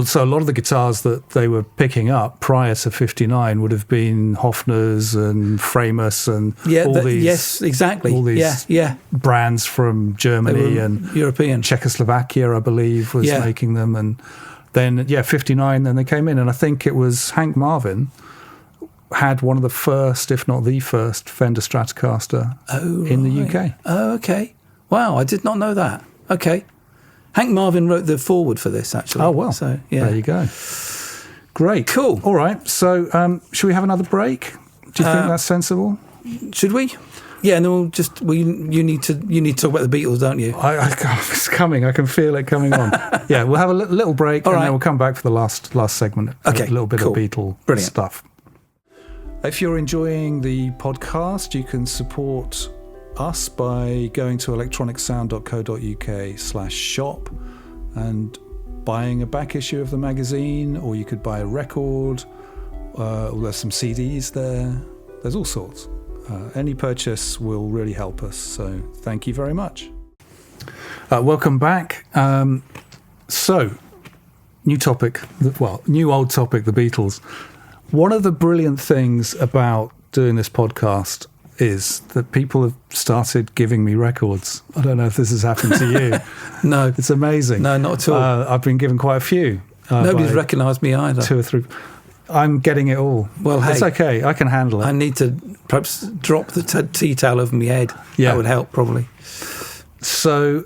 So a lot of the guitars that they were picking up prior to 59 would have been Hofner's and Framus and all these. Yes, exactly. All these brands from Germany and European. Czechoslovakia, I believe, was making them. And then, 59, then they came in. And I think it was Hank Marvin had one of the first, if not the first, Fender Stratocaster in the UK. Oh, okay. Wow, I did not know that. Okay. Hank Marvin wrote the foreword for this, actually. Oh, well. So, yeah. There you go. Great. Cool. All right. So should we have another break? Do you think that's sensible? Should we? Yeah, and then you need to talk about the Beatles, don't you? It's coming. I can feel it coming on. Yeah, we'll have a little break and then we'll come back for the last segment. Okay, A little bit of Beatle stuff. If you're enjoying the podcast, you can support us by going to electronicsound.co.uk/shop and buying a back issue of the magazine, or you could buy a record, or there's some CDs there. There's all sorts. Any purchase will really help us, so thank you very much. Welcome back. So, new old topic, the Beatles. One of the brilliant things about doing this podcast is that people have started giving me records. I don't know if this has happened to you. No. It's amazing. No, not at all. I've been given quite a few. Nobody's recognised me either. 2 or 3. I'm getting it all. Well, it's hey, okay. I can handle it. I need to perhaps drop the tea towel over my head. Yeah. That would help, probably. So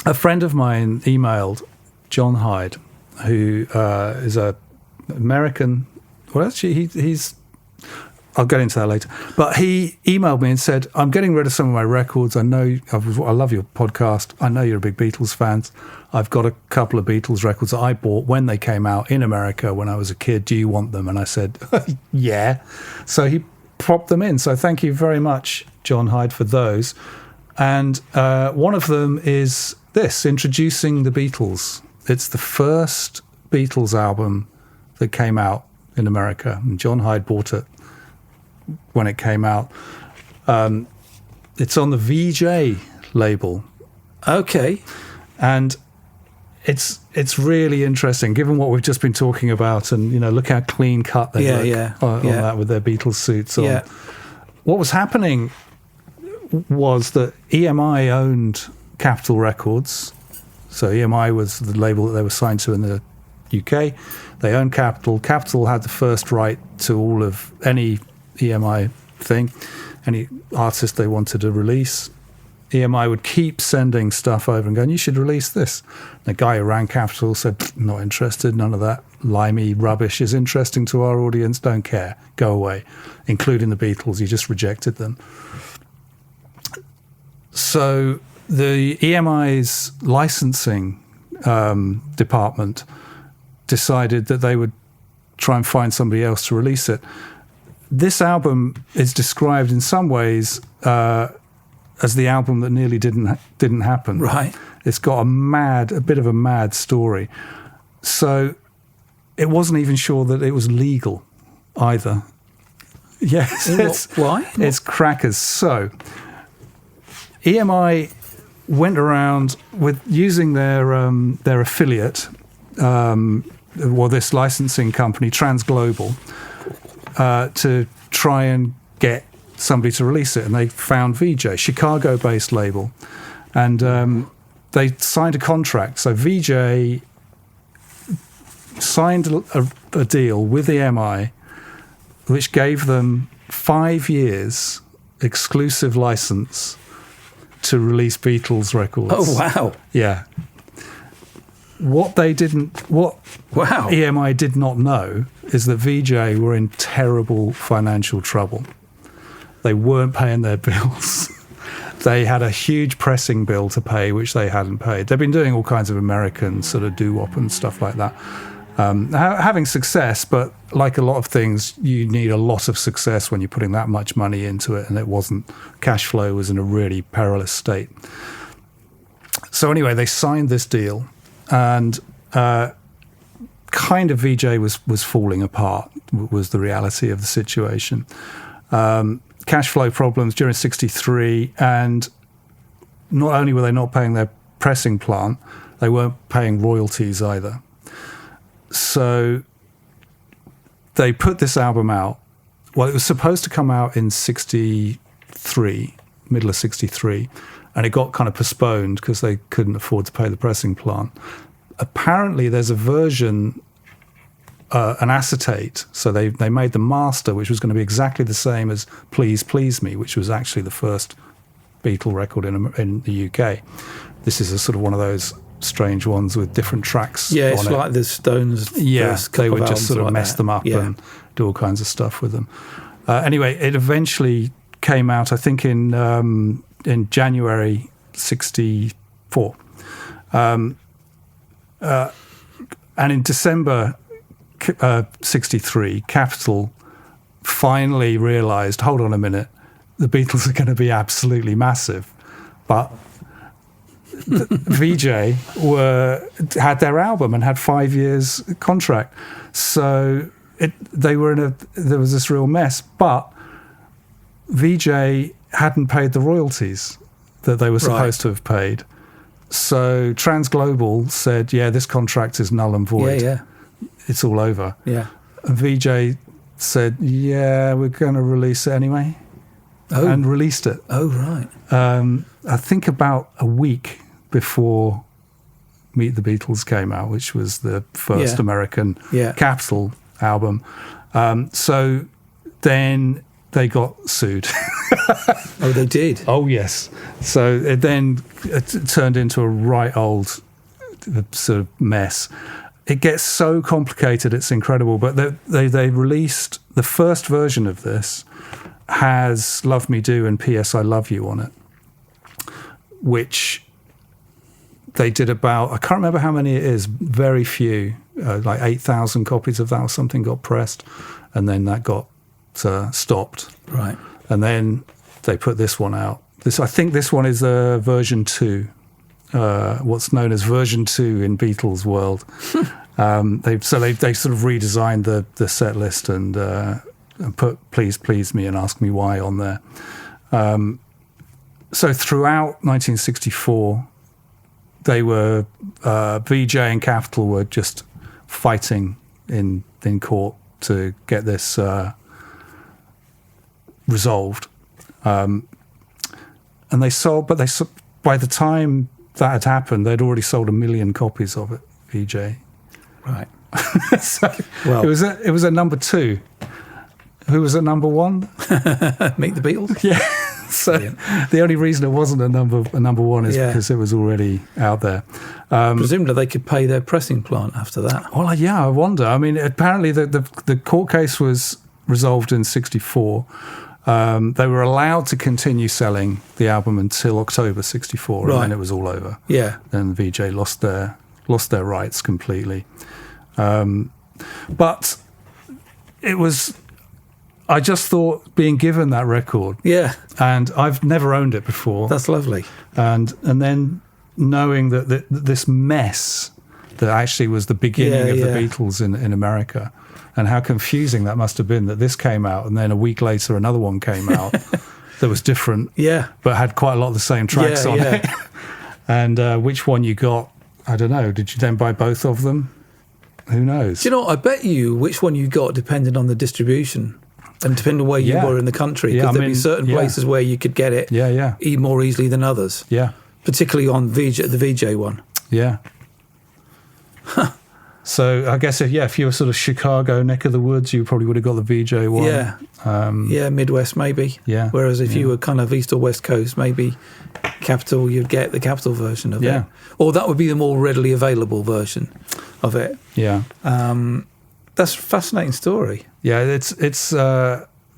a friend of mine emailed John Hyde, who is a American. Well, actually, he's. I'll get into that later. But he emailed me and said, "I'm getting rid of some of my records. I know I love your podcast. I know you're a big Beatles fan. I've got a couple of Beatles records that I bought when they came out in America when I was a kid. Do you want them?" And I said, "Yeah." So he popped them in. So thank you very much, John Hyde, for those. And one of them is this, Introducing the Beatles. It's the first Beatles album that came out in America. And John Hyde bought it when it came out. It's on the VJ label. Okay. And it's really interesting, given what we've just been talking about, and look how clean cut they look on that with their Beatles suits on. Yeah. What was happening was that EMI owned Capitol Records. So EMI was the label that they were signed to in the UK. They owned Capitol. Capitol had the first right to all of any EMI thing, any artist they wanted to release. EMI would keep sending stuff over and going, "You should release this." The guy who ran Capitol said, "Not interested. None of that limey rubbish is interesting to our audience. Don't care. Go away." Including the Beatles. He just rejected them. So the EMI's licensing department decided that they would try and find somebody else to release it. This album is described in some ways as the album that nearly didn't happen. Right. It's got a bit of a mad story. So it wasn't even sure that it was legal either. Yes. Why? It's crackers. So EMI went around with using their affiliate, this licensing company, Transglobal, to try and get somebody to release it. And they found VJ, Chicago-based label. And they signed a contract. So VJ signed a deal with EMI, which gave them 5 years exclusive license to release Beatles records. Oh, wow. Yeah. What EMI did not know is that VJ were in terrible financial trouble. They weren't paying their bills. They had a huge pressing bill to pay, which they hadn't paid. They've been doing all kinds of American sort of doo-wop and stuff like that. Having success, but like a lot of things, you need a lot of success when you're putting that much money into it, and it wasn't. Cash flow was in a really perilous state. So anyway, they signed this deal, and kind of VJ was falling apart, was the reality of the situation. Cash flow problems during '63, and not only were they not paying their pressing plant, they weren't paying royalties either. So they put this album out. Well, it was supposed to come out in '63, middle of '63, and it got kind of postponed because they couldn't afford to pay the pressing plant. Apparently, there's a version, an acetate. So they made the master, which was going to be exactly the same as Please Please Me, which was actually the first Beatle record in the UK. This is a sort of one of those strange ones with different tracks. Yeah, it's like the Stones. They would just sort of mess them up and do all kinds of stuff with them. Anyway, it eventually came out, I think, in January '64, and in December '63, Capitol finally realised, hold on a minute, the Beatles are going to be absolutely massive, but VJ had their album and had 5 years contract, so there was this real mess. But VJ hadn't paid the royalties that they were supposed to have paid, so Transglobal said, "Yeah, this contract is null and void. Yeah, it's all over." yeah. And VJ said, yeah, we're going to release it anyway. Oh. And released it. Oh, right. I think about a week before Meet the Beatles came out, which was the first American Capitol album. So then they got sued. Oh, they did? Oh, yes. So it then turned into a right old sort of mess. It gets so complicated, it's incredible. But they released the first version of this has Love Me Do and P.S. I Love You on it, which they did about, I can't remember how many it is, very few, like 8,000 copies of that or something got pressed, and then that got stopped. Right. And then they put this one out. I think this one is version 2, what's known as version 2 in Beatles world. They sort of redesigned the set list and put Please Please Me and Ask Me Why on there. So throughout 1964, they were, VJ and Capitol were just fighting in court to get this resolved. And they sold, but by the time that had happened, they'd already sold 1 million copies of it, VJ. Right. So well, it was a number 2. Who was at number 1? Meet the Beatles. Yeah. So brilliant. The only reason it wasn't a number 1 is because it was already out there. Presumably they could pay their pressing plant after that. Well, yeah, I wonder. I mean, apparently the court case was resolved in 64. They were allowed to continue selling the album until October 64, and then it was all over. Yeah. And VJ lost their rights completely. But it was, I just thought being given that record. Yeah. And I've never owned it before. That's lovely. And then knowing that this mess that actually was the beginning of the Beatles in America, and how confusing that must have been, that this came out and then a week later another one came out that was different, but had quite a lot of the same tracks on it. And which one you got, I don't know. Did you then buy both of them? Who knows? Do you know, I bet you which one you got depended on the distribution and depending on where you were in the country. Because there'd be certain places where you could get it more easily than others. Yeah. Particularly on the VJ one. Yeah. So I guess if you were sort of Chicago neck of the woods, you probably would have got the VJ one. Yeah. Midwest maybe. Yeah. Whereas if you were kind of East or West Coast, maybe Capitol, you'd get the Capitol version of it. Or that would be the more readily available version of it. Yeah. That's a fascinating story. Yeah, it's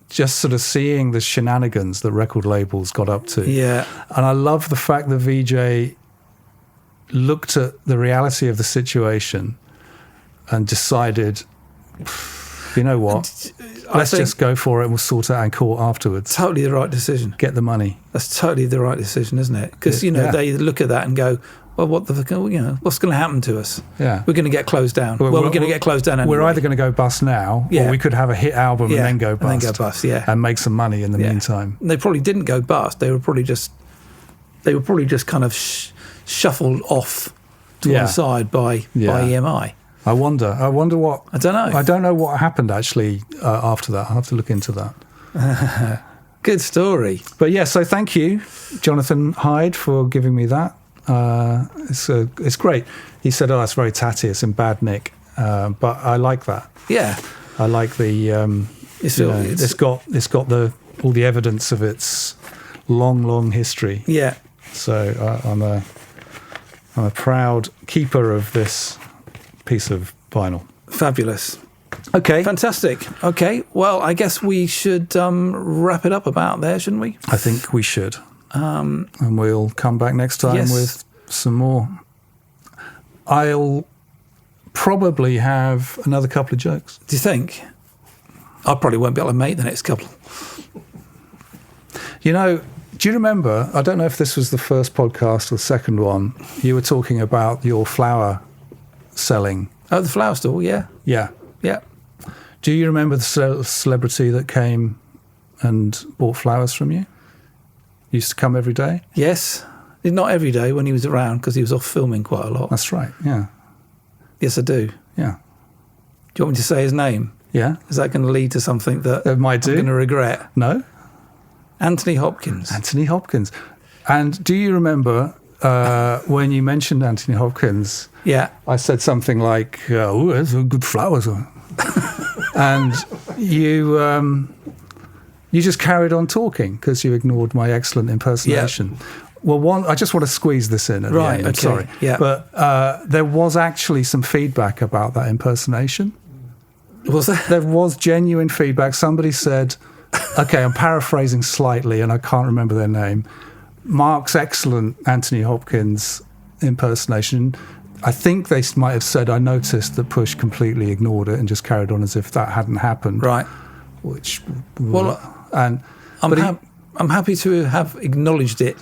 just sort of seeing the shenanigans that record labels got up to. Yeah. And I love the fact that VJ looked at the reality of the situation and decided, you know what, let's just go for it and we'll sort it out in court afterwards. Totally the right decision. Get the money. That's totally the right decision, isn't it? Because, they look at that and go, well, what's going to happen to us? Yeah. We're going to get closed down. We're going to get closed down anyway. We're either going to go bust now, or we could have a hit album and then go bust. And make some money in the meantime. And they probably didn't go bust. They were probably just kind of shuffled off to one side by EMI. I wonder what... I don't know. I don't know what happened, actually, after that. I'll have to look into that. Good story. But, so thank you, Jonathan Hyde, for giving me that. It's great. He said, it's very tatty. It's in bad nick. But I like that. Yeah. I like the... it's got all the evidence of its long history. Yeah. So I'm a proud keeper of this piece of vinyl. Fabulous. Okay. Fantastic. Okay. Well, I guess we should wrap it up about there, shouldn't we? I think we should. And we'll come back next time with some more. I'll probably have another couple of jokes. Do you think? I probably won't be able to make the next couple. Do you remember, I don't know if this was the first podcast or the second one, you were talking about your flower selling. Oh, the flower store, yeah. Yeah. Yeah. Do you remember the celebrity that came and bought flowers from you? Used to come every day? Yes. Not every day when he was around because he was off filming quite a lot. That's right, yeah. Yes, I do. Yeah. Do you want me to say his name? Yeah. Is that going to lead to something that It might do. I'm going to regret? No? Anthony Hopkins. Anthony Hopkins. And do you remember when you mentioned Anthony Hopkins, Yeah. I said something like, oh, those are good flowers. And you just carried on talking because you ignored my excellent impersonation. Well, I just want to squeeze this in at the end. I'm sorry. Yeah. But there was actually some feedback about that impersonation. Was there? There was genuine feedback. Somebody said, okay, I'm paraphrasing slightly and I can't remember their name. Mark's excellent Anthony Hopkins impersonation. I think they might have said, I noticed that Push completely ignored it and just carried on as if that hadn't happened. Right. Which, I'm happy to have acknowledged it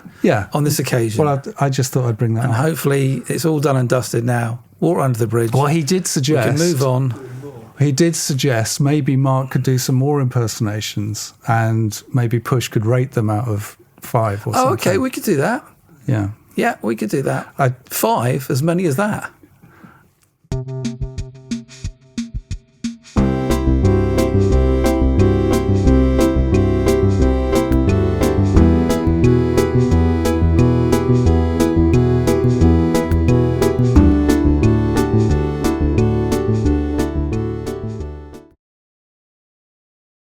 on this occasion. Well, I just thought I'd bring that and up. hopefully it's all done and dusted now. Water under the bridge. Well, he did suggest... We can move on. He did suggest maybe Mark could do some more impersonations and maybe Push could rate them out of 5 or something. Oh, okay, we could do that. Yeah. Yeah, we could do that. 5, as many as that.